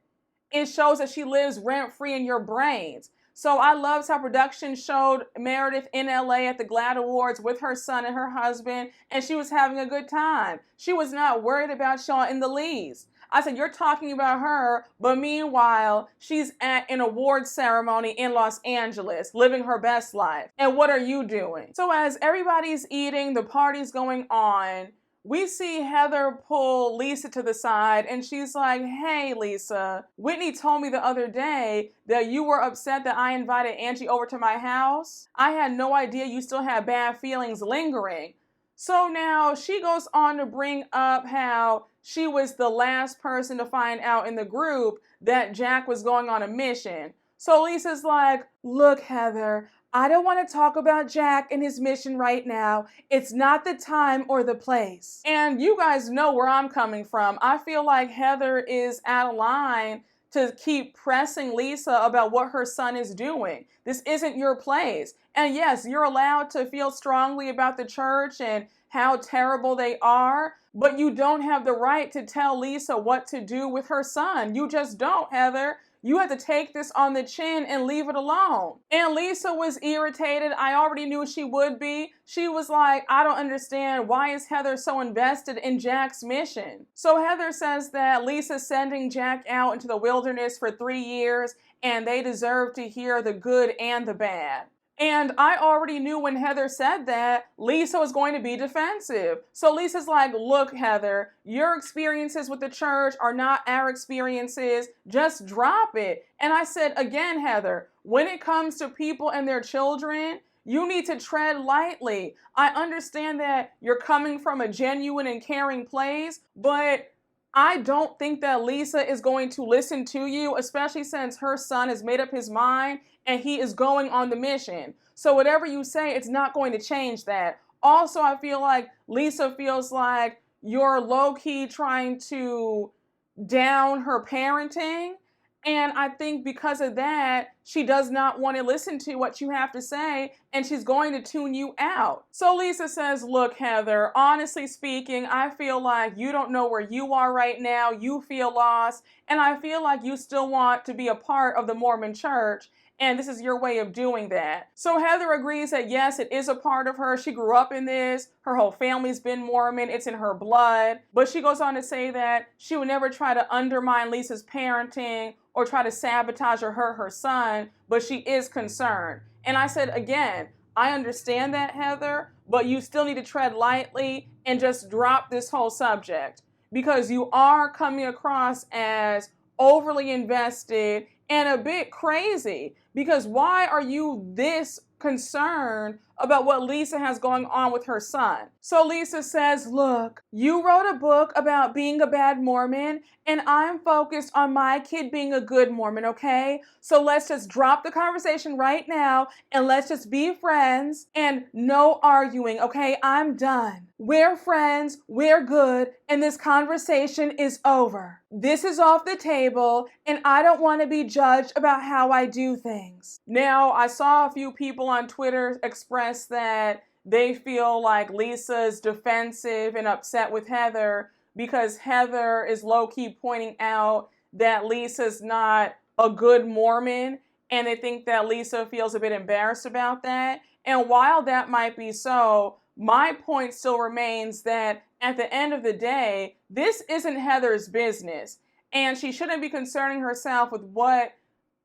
it shows that she lives rent-free in your brains. So I loved how production showed Meredith in LA at the GLAAD Awards with her son and her husband, and she was having a good time. She was not worried about y'all in the least. I said, you're talking about her, but meanwhile, she's at an awards ceremony in Los Angeles, living her best life. And what are you doing? So as everybody's eating, the party's going on, we see Heather pull Lisa to the side, and she's like, "Hey, Lisa, Whitney told me the other day that you were upset that I invited Angie over to my house. I had no idea you still had bad feelings lingering." So now she goes on to bring up how she was the last person to find out in the group that Jack was going on a mission. So Lisa's like, "Look, Heather, I don't want to talk about Jack and his mission right now. It's not the time or the place." And you guys know where I'm coming from. I feel like Heather is out of line to keep pressing Lisa about what her son is doing. This isn't your place. And yes, you're allowed to feel strongly about the church and how terrible they are, but you don't have the right to tell Lisa what to do with her son. You just don't, Heather. You have to take this on the chin and leave it alone. And Lisa was irritated. I already knew she would be. She was like, "I don't understand. Why is Heather so invested in Jack's mission?" So Heather says that Lisa's sending Jack out into the wilderness for 3 years, and they deserve to hear the good and the bad. And I already knew when Heather said that, Lisa was going to be defensive. So Lisa's like, "Look, Heather, your experiences with the church are not our experiences. Just drop it." And I said, again, Heather, when it comes to people and their children, you need to tread lightly. I understand that you're coming from a genuine and caring place, but I don't think that Lisa is going to listen to you, especially since her son has made up his mind and he is going on the mission. So whatever you say, it's not going to change that. Also, I feel like Lisa feels like you're low-key trying to down her parenting. And I think because of that, she does not want to listen to what you have to say, and she's going to tune you out. So Lisa says, "Look, Heather, honestly speaking, I feel like you don't know where you are right now. You feel lost, and I feel like you still want to be a part of the Mormon church, and this is your way of doing that." So Heather agrees that yes, it is a part of her. She grew up in this. Her whole family's been Mormon. It's in her blood. But she goes on to say that she would never try to undermine Lisa's parenting or try to sabotage or hurt her son, but she is concerned. And I said, again, I understand that, Heather, but you still need to tread lightly and just drop this whole subject, because you are coming across as overly invested and a bit crazy. Because why are you this concerned about what Lisa has going on with her son? So Lisa says, "Look, you wrote a book about being a bad Mormon, and I'm focused on my kid being a good Mormon, okay? So let's just drop the conversation right now, and let's just be friends, and no arguing, okay? I'm done. We're friends, we're good, and this conversation is over. This is off the table, and I don't want to be judged about how I do things." Now, I saw a few people on Twitter express that they feel like Lisa's defensive and upset with Heather because Heather is low-key pointing out that Lisa's not a good Mormon, and they think that Lisa feels a bit embarrassed about that. And while that might be so, my point still remains that at the end of the day, this isn't Heather's business, and she shouldn't be concerning herself with what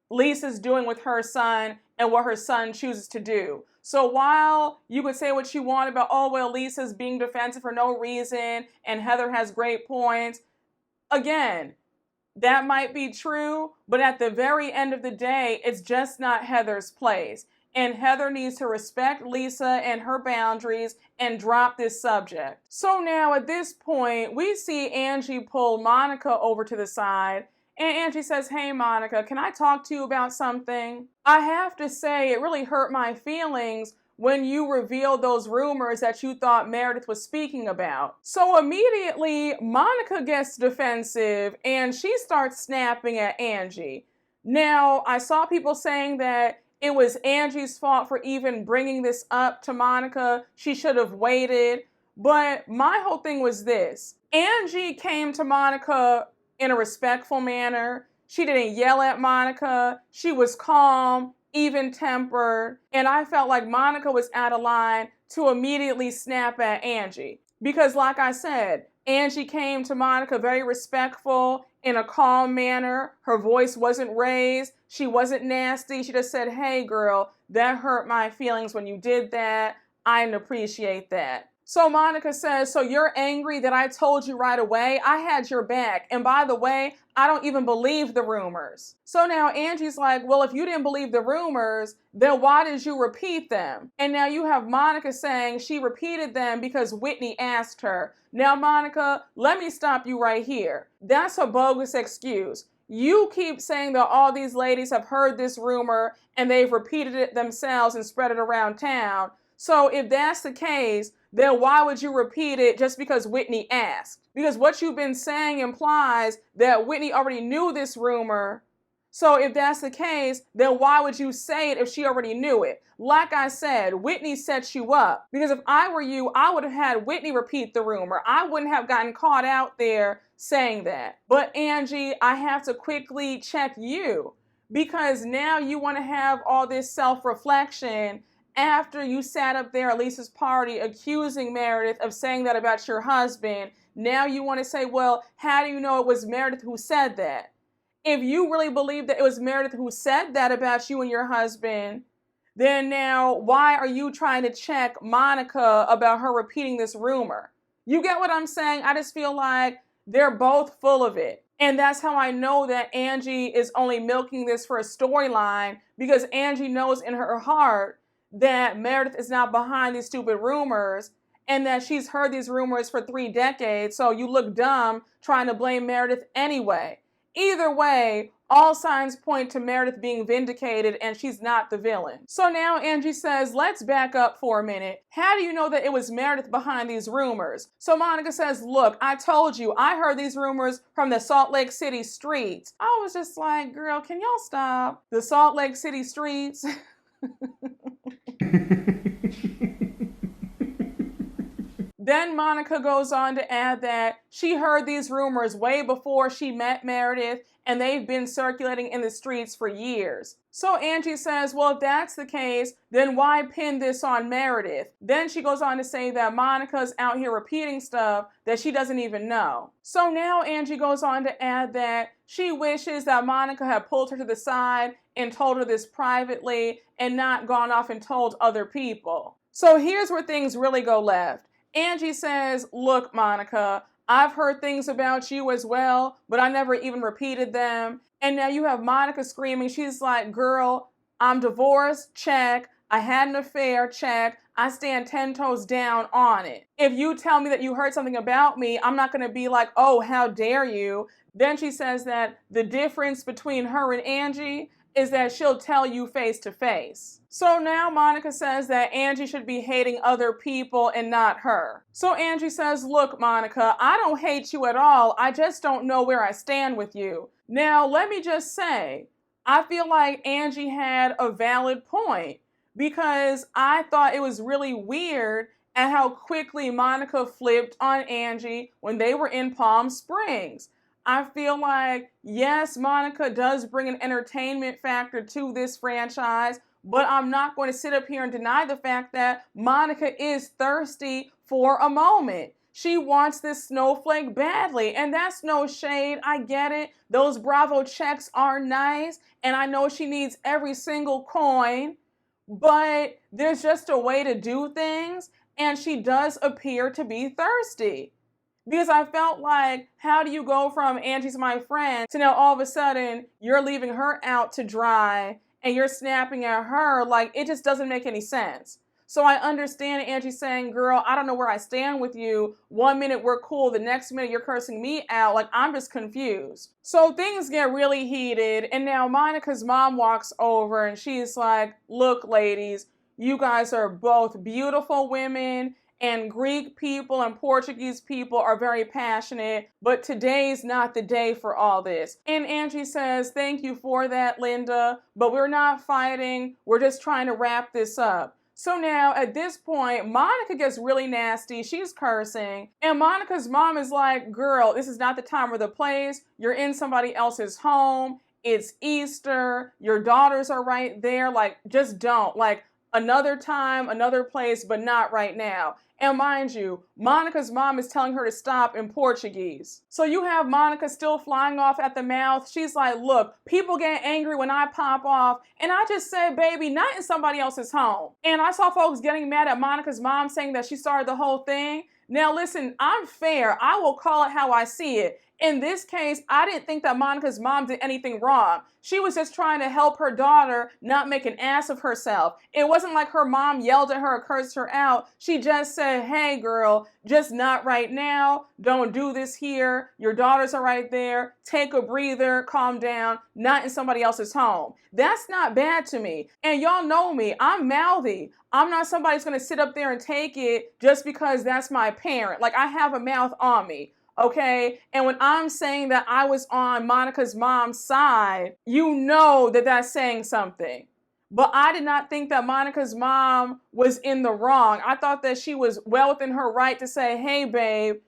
Lisa's doing with her son and what her son chooses to do. So while you could say what you want about, oh, well, Lisa's being defensive for no reason and Heather has great points, again, that might be true, but at the very end of the day, it's just not Heather's place. And Heather needs to respect Lisa and her boundaries and drop this subject. So now at this point, we see Angie pull Monica over to the side. And Angie says, hey, Monica, can I talk to you about something? I have to say, it really hurt my feelings when you revealed those rumors that you thought Meredith was speaking about. So immediately, Monica gets defensive and she starts snapping at Angie. Now, I saw people saying that it was Angie's fault for even bringing this up to Monica. She should have waited. But my whole thing was this. Angie came to Monica in a respectful manner. She didn't yell at Monica. She was calm, even-tempered, and I felt like Monica was out of line to immediately snap at Angie. Because like I said, Angie came to Monica very respectful, in a calm manner. Her voice wasn't raised. She wasn't nasty. She just said, hey girl, that hurt my feelings when you did that. I didn't appreciate that. So Monica says, so you're angry that I told you right away? I had your back. And by the way, I don't even believe the rumors. So now Angie's like, well, if you didn't believe the rumors, then why did you repeat them? And now you have Monica saying she repeated them because Whitney asked her. Now, Monica, let me stop you right here. That's a bogus excuse. You keep saying that all these ladies have heard this rumor and they've repeated it themselves and spread it around town. So if that's the case, then why would you repeat it just because Whitney asked? Because what you've been saying implies that Whitney already knew this rumor. So if that's the case, then why would you say it if she already knew it? Like I said, Whitney set you up. Because if I were you, I would have had Whitney repeat the rumor. I wouldn't have gotten caught out there saying that. But Angie, I have to quickly check you. Because now you want to have all this self-reflection after you sat up there at Lisa's party accusing Meredith of saying that about your husband. Now you want to say, well, how do you know it was Meredith who said that? If you really believe that it was Meredith who said that about you and your husband, then now why are you trying to check Monica about her repeating this rumor? You get what I'm saying? I just feel like they're both full of it. And that's how I know that Angie is only milking this for a storyline, because Angie knows in her heart that Meredith is not behind these stupid rumors and that she's heard these rumors for 3 decades. So you look dumb trying to blame Meredith anyway. Either way, all signs point to Meredith being vindicated and she's not the villain. So now Angie says, let's back up for a minute. How do you know that it was Meredith behind these rumors? So Monica says, look, I told you, I heard these rumors from the Salt Lake City streets. I was just like, girl, can y'all stop? The Salt Lake City streets? Then Monica goes on to add that she heard these rumors way before she met Meredith, and they've been circulating in the streets for years. So Angie says, well, if that's the case, then why pin this on Meredith? Then she goes on to say that Monica's out here repeating stuff that she doesn't even know. So now Angie goes on to add that she wishes that Monica had pulled her to the side and told her this privately and not gone off and told other people. So here's where things really go left. Angie says, look, Monica, I've heard things about you as well, but I never even repeated them. And now you have Monica screaming. She's like, girl, I'm divorced, check. I had an affair, check. I stand 10 toes down on it. If you tell me that you heard something about me, I'm not going to be like, oh, how dare you? Then she says that the difference between her and Angie is that she'll tell you face to face. So now Monica says that Angie should be hating other people and not her. So Angie says, look, Monica, I don't hate you at all. I just don't know where I stand with you. Now, let me just say, I feel like Angie had a valid point, because I thought it was really weird at how quickly Monica flipped on Angie when they were in Palm Springs. I feel like, yes, Monica does bring an entertainment factor to this franchise, but I'm not going to sit up here and deny the fact that Monica is thirsty for a moment. She wants this snowflake badly, and that's no shade. I get it. Those Bravo checks are nice, and I know she needs every single coin, but there's just a way to do things, and she does appear to be thirsty. Because I felt like, how do you go from Angie's my friend to now all of a sudden you're leaving her out to dry and you're snapping at her? Like, it just doesn't make any sense. So I understand Angie saying, girl, I don't know where I stand with you. 1 minute we're cool, the next minute you're cursing me out. Like, I'm just confused. So things get really heated, and now Monica's mom walks over and she's like, look, ladies, you guys are both beautiful women, and Greek people and Portuguese people are very passionate, but today's not the day for all this. And Angie says, thank you for that, Linda, but we're not fighting. We're just trying to wrap this up. So now at this point, Monica gets really nasty. She's cursing. And Monica's mom is like, girl, this is not the time or the place. You're in somebody else's home. It's Easter. Your daughters are right there. Like, just don't. Like, another time, another place, but not right now. And mind you, Monica's mom is telling her to stop in Portuguese. So you have Monica still flying off at the mouth. She's like, look, people get angry when I pop off. And I just said, baby, not in somebody else's home. And I saw folks getting mad at Monica's mom saying that she started the whole thing. Now listen, I'm fair. I will call it how I see it. In this case, I didn't think that Monica's mom did anything wrong. She was just trying to help her daughter not make an ass of herself. It wasn't like her mom yelled at her or cursed her out. She just said, hey girl, just not right now. Don't do this here. Your daughters are right there. Take a breather, calm down, not in somebody else's home. That's not bad to me. And y'all know me, I'm mouthy. I'm not somebody who's gonna sit up there and take it just because that's my parent. Like, I have a mouth on me. Okay, and when I'm saying that I was on Monica's mom's side, you know that that's saying something. But I did not think that Monica's mom was in the wrong. I thought that she was well within her right to say, hey babe,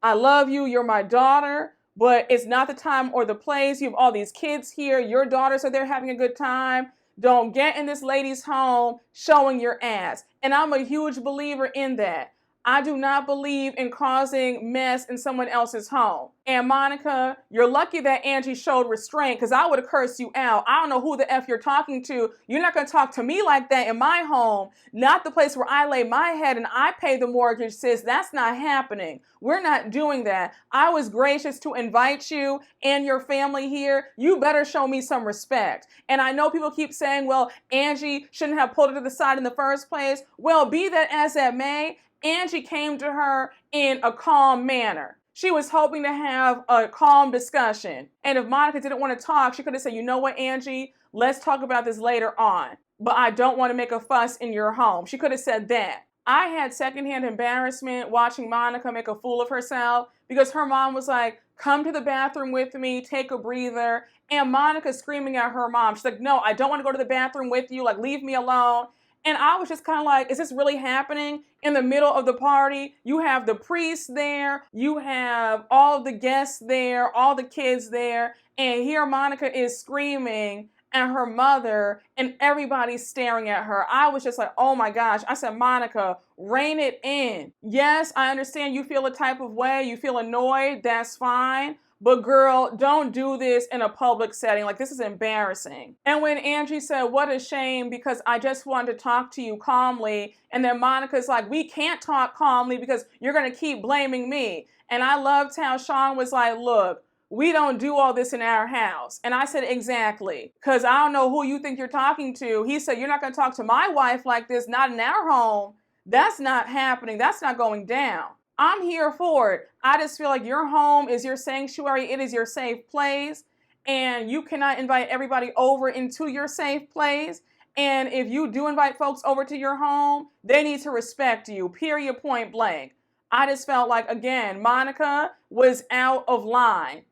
I love you, you're my daughter, but it's not the time or the place. You have all these kids here, your daughters are there having a good time. Don't get in this lady's home showing your ass. And I'm a huge believer in that. I do not believe in causing mess in someone else's home. And Monica, you're lucky that Angie showed restraint, because I would have cursed you out. I don't know who the F you're talking to. You're not going to talk to me like that in my home, not the place where I lay my head and I pay the mortgage, sis. That's not happening. We're not doing that. I was gracious to invite you and your family here. You better show me some respect. And I know people keep saying, well, Angie shouldn't have pulled her to the side in the first place. Well, be that as it may, Angie came to her in a calm manner. She was hoping to have a calm discussion. And if Monica didn't want to talk, she could have said, you know what, Angie, let's talk about this later on. But I don't want to make a fuss in your home. She could have said that. I had secondhand embarrassment watching Monica make a fool of herself because her mom was like, come to the bathroom with me, take a breather. And Monica screaming at her mom. She's like, no, I don't want to go to the bathroom with you. Like, leave me alone. And I was just kind of like, is this really happening in the middle of the party? You have the priest there, you have all of the guests there, all the kids there, and here Monica is screaming at her mother and everybody's staring at her. I was just like, oh my gosh. I said, Monica, rein it in. Yes, I understand you feel a type of way, you feel annoyed, that's fine. But girl, don't do this in a public setting. Like, this is embarrassing. And when Angie said, what a shame, because I just wanted to talk to you calmly. And then Monica's like, we can't talk calmly because you're going to keep blaming me. And I loved how Sean was like, look, we don't do all this in our house. And I said, exactly. Because I don't know who you think you're talking to. He said, you're not going to talk to my wife like this, not in our home. That's not happening. That's not going down. I'm here for it. I just feel like your home is your sanctuary. It is your safe place. And you cannot invite everybody over into your safe place. And if you do invite folks over to your home, they need to respect you, period, point blank. I just felt like, again, Monica was out of line.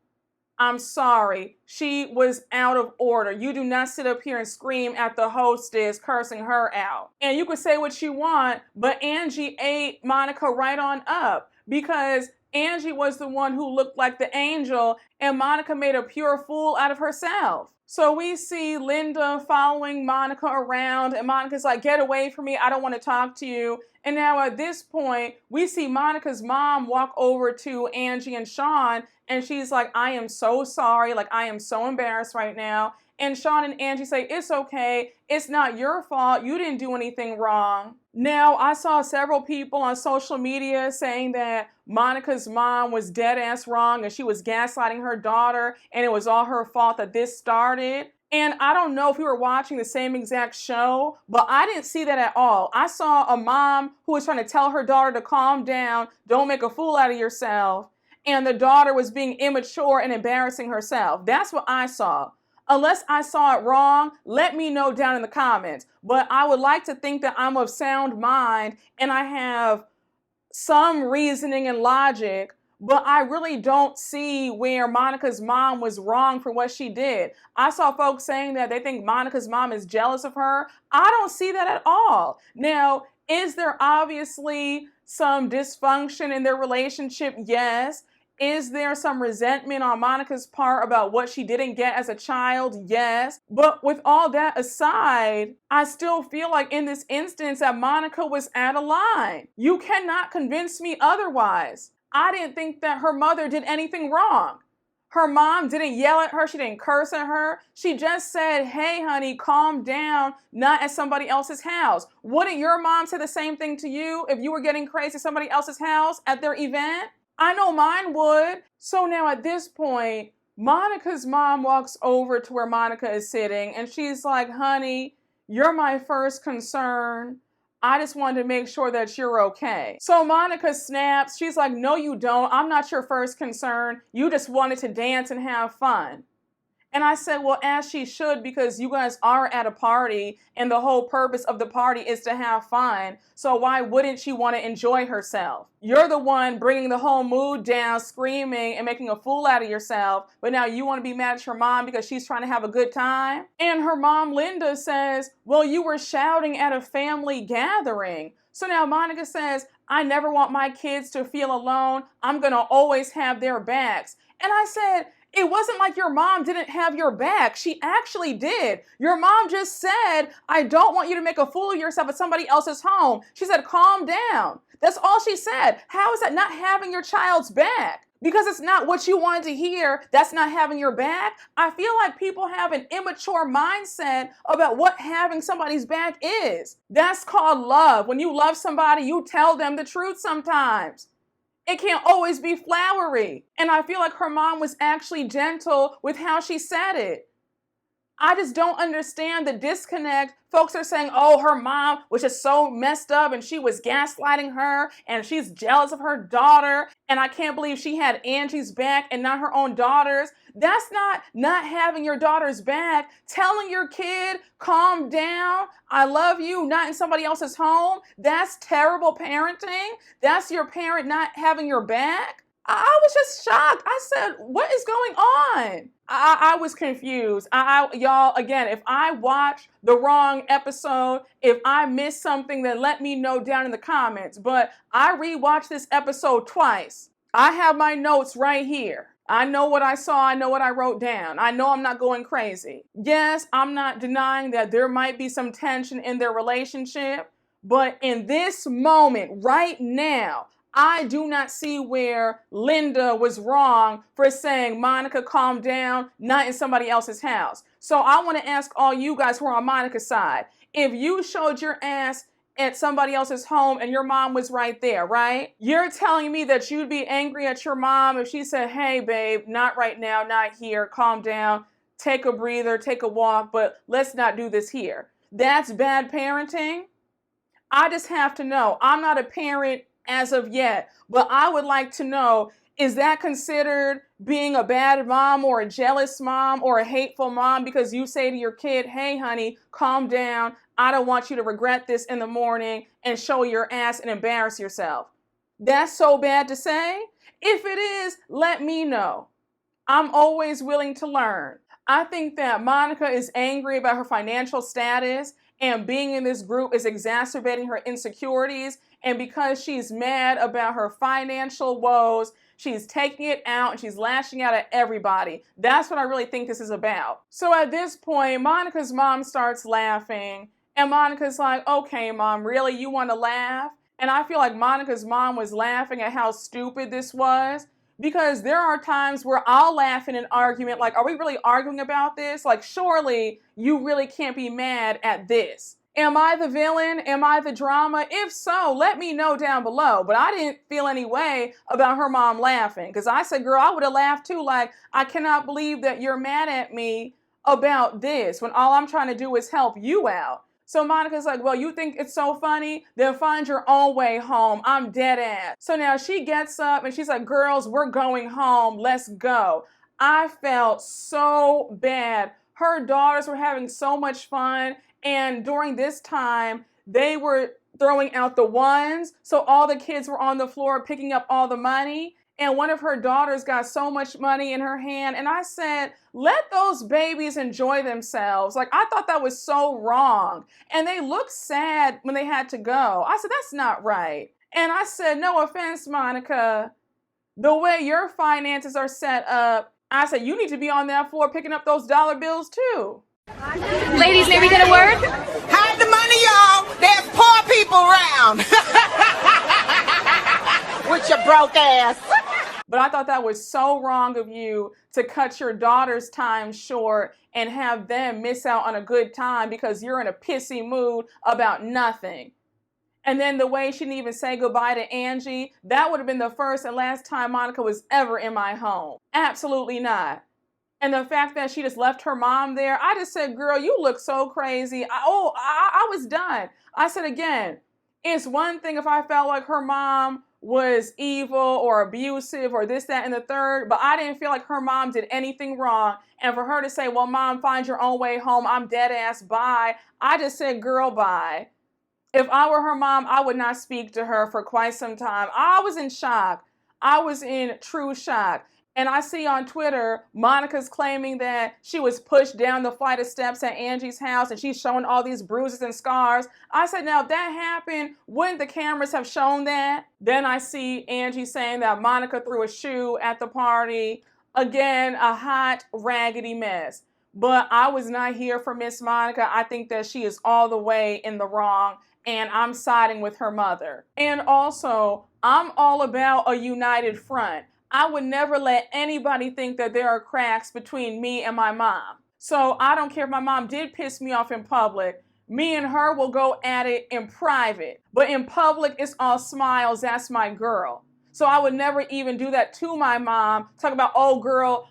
I'm sorry. She was out of order. You do not sit up here and scream at the hostess, cursing her out. And you can say what you want, but Angie ate Monica right on up because Angie was the one who looked like the angel and Monica made a pure fool out of herself. So we see Linda following Monica around, and Monica's like, get away from me, I don't want to talk to you. And now at this point, we see Monica's mom walk over to Angie and Sean, and she's like, I am so sorry, like I am so embarrassed right now. And Sean and Angie say, it's okay, it's not your fault, you didn't do anything wrong. Now, I saw several people on social media saying that Monica's mom was dead ass wrong and she was gaslighting her daughter and it was all her fault that this started. And I don't know if we were watching the same exact show, but I didn't see that at all. I saw a mom who was trying to tell her daughter to calm down, don't make a fool out of yourself, and the daughter was being immature and embarrassing herself. That's what I saw. Unless I saw it wrong, let me know down in the comments. But I would like to think that I'm of sound mind and I have some reasoning and logic, but I really don't see where Monica's mom was wrong for what she did. I saw folks saying that they think Monica's mom is jealous of her. I don't see that at all. Now, is there obviously some dysfunction in their relationship? Yes. Is there some resentment on Monica's part about what she didn't get as a child? Yes. But with all that aside, I still feel like in this instance that Monica was out of line. You cannot convince me otherwise. I didn't think that her mother did anything wrong. Her mom didn't yell at her. She didn't curse at her. She just said, hey, honey, calm down, not at somebody else's house. Wouldn't your mom say the same thing to you if you were getting crazy at somebody else's house at their event? I know mine would. So now at this point, Monica's mom walks over to where Monica is sitting and she's like, honey, you're my first concern. I just wanted to make sure that you're okay. So Monica snaps. She's like, no, you don't. I'm not your first concern. You just wanted to dance and have fun. And I said, well, as she should, because you guys are at a party and the whole purpose of the party is to have fun. So why wouldn't she want to enjoy herself? You're the one bringing the whole mood down, screaming and making a fool out of yourself. But now you want to be mad at your mom because she's trying to have a good time? And her mom, Linda, says, well, you were shouting at a family gathering. So now Monica says, I never want my kids to feel alone. I'm going to always have their backs. And I said, it wasn't like your mom didn't have your back. She actually did. Your mom just said, I don't want you to make a fool of yourself at somebody else's home. She said, calm down. That's all she said. How is that not having your child's back? Because it's not what you wanted to hear. That's not having your back. I feel like people have an immature mindset about what having somebody's back is. That's called love. When you love somebody, you tell them the truth sometimes. It can't always be flowery. And I feel like her mom was actually gentle with how she said it. I just don't understand the disconnect. Folks are saying, oh, her mom was just so messed up and she was gaslighting her and she's jealous of her daughter. And I can't believe she had Angie's back and not her own daughter's. That's not having your daughter's back. Telling your kid, calm down, I love you, not in somebody else's home. That's terrible parenting. That's your parent not having your back. I was just shocked. I said, what is going on? I was confused. Y'all, again, if I watched the wrong episode, if I missed something, then let me know down in the comments. But I rewatched this episode twice. I have my notes right here. I know what I saw. I know what I wrote down. I know I'm not going crazy. Yes, I'm not denying that there might be some tension in their relationship. But in this moment, right now, I do not see where Linda was wrong for saying, Monica, calm down, not in somebody else's house. So I want to ask all you guys who are on Monica's side, if you showed your ass at somebody else's home and your mom was right there, right? You're telling me that you'd be angry at your mom if she said, hey, babe, not right now, not here, calm down, take a breather, take a walk, but let's not do this here. That's bad parenting? I just have to know. I'm not a parent as of yet, but I would like to know, is that considered being a bad mom or a jealous mom or a hateful mom because you say to your kid, hey, honey, calm down. I don't want you to regret this in the morning and show your ass and embarrass yourself. That's so bad to say? If it is, let me know. I'm always willing to learn. I think that Monica is angry about her financial status and being in this group is exacerbating her insecurities. And because she's mad about her financial woes, She's taking it out and she's lashing out at everybody. That's what I really think this is about. So at this point, Monica's mom starts laughing, and Monica's like, okay, Mom, really? You want to laugh? And I feel like Monica's mom was laughing at how stupid this was, because there are times where I'll laugh in an argument like, are we really arguing about this? Like, surely you really can't be mad at this. Am I the villain? Am I the drama? If so, let me know down below. But I didn't feel any way about her mom laughing, because I said, girl, I would have laughed too. Like, I cannot believe that you're mad at me about this when all I'm trying to do is help you out. So Monica's like, well, you think it's so funny? Then find your own way home. I'm dead ass. So now she gets up and she's like, girls, we're going home. Let's go. I felt so bad. Her daughters were having so much fun. And during this time, they were throwing out the ones. So all the kids were on the floor picking up all the money. And one of her daughters got so much money in her hand. And I said, let those babies enjoy themselves. Like, I thought that was so wrong. And they looked sad when they had to go. I said, that's not right. And I said, no offense, Monica, the way your finances are set up, I said, you need to be on that floor picking up those dollar bills too. Ladies, may we get a word? Hide the money, y'all. There's poor people around. With your broke ass. But I thought that was so wrong of you to cut your daughter's time short and have them miss out on a good time because you're in a pissy mood about nothing. And then the way she didn't even say goodbye to Angie, that would have been the first and last time Monica was ever in my home. Absolutely not. And the fact that she just left her mom there, I just said, girl, you look so crazy. I was done. I said again, it's one thing if I felt like her mom was evil or abusive or this, that, and the third, but I didn't feel like her mom did anything wrong. And for her to say, well, Mom, find your own way home, I'm dead ass, bye. I just said, girl, bye. If I were her mom, I would not speak to her for quite some time. I was in shock. I was in true shock. And I see on Twitter, Monica's claiming that she was pushed down the flight of steps at Angie's house and she's showing all these bruises and scars. I said, now if that happened, wouldn't the cameras have shown that? Then I see Angie saying that Monica threw a shoe at the party. Again, a hot, raggedy mess. But I was not here for Miss Monica. I think that she is all the way in the wrong, and I'm siding with her mother. And also, I'm all about a united front. I would never let anybody think that there are cracks between me and my mom. So I don't care if my mom did piss me off in public. Me and her will go at it in private. But in public, it's all smiles. That's my girl. So I would never even do that to my mom. Talk about, oh, girl,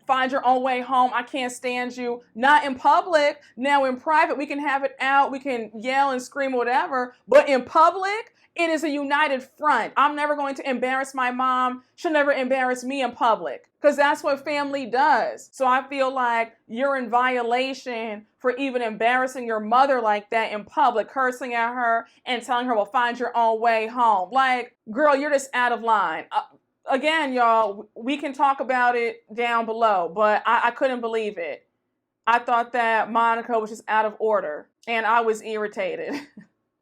find your own way home. I can't stand you. Not in public. Now in private, we can have it out. We can yell and scream, whatever. But in public, it is a united front. I'm never going to embarrass my mom. She'll never embarrass me in public, because that's what family does. So I feel like you're in violation for even embarrassing your mother like that in public, cursing at her and telling her, well, find your own way home. Like, girl, you're just out of line. Again, y'all, we can talk about it down below, but I couldn't believe it. I thought that Monica was just out of order, and I was irritated.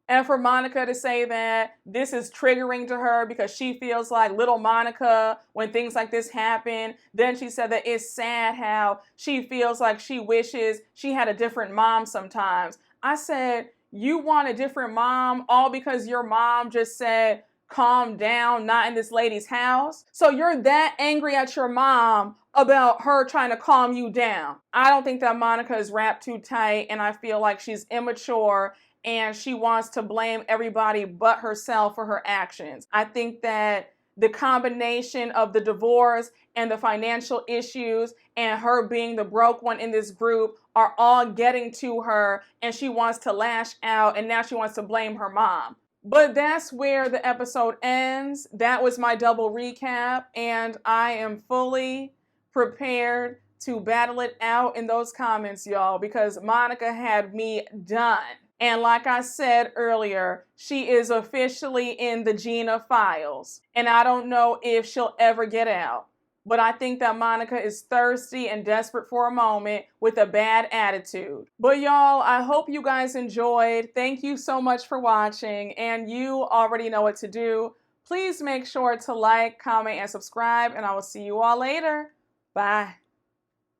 And for Monica to say that this is triggering to her because she feels like little Monica when things like this happen. Then she said that it's sad how she feels like she wishes she had a different mom sometimes. I said, you want a different mom all because your mom just said, calm down, not in this lady's house? So you're that angry at your mom about her trying to calm you down. I don't think that Monica is wrapped too tight, and I feel like she's immature and she wants to blame everybody but herself for her actions. I think that the combination of the divorce and the financial issues and her being the broke one in this group are all getting to her, and she wants to lash out, and now she wants to blame her mom. But that's where the episode ends. That was my double recap, and I am fully prepared to battle it out in those comments, y'all, because Monica had me done. And like I said earlier, she is officially in the Gina files. And I don't know if she'll ever get out. But I think that Monica is thirsty and desperate for a moment with a bad attitude. But y'all, I hope you guys enjoyed. Thank you so much for watching. And you already know what to do. Please make sure to like, comment, and subscribe, and I will see you all later. Bye.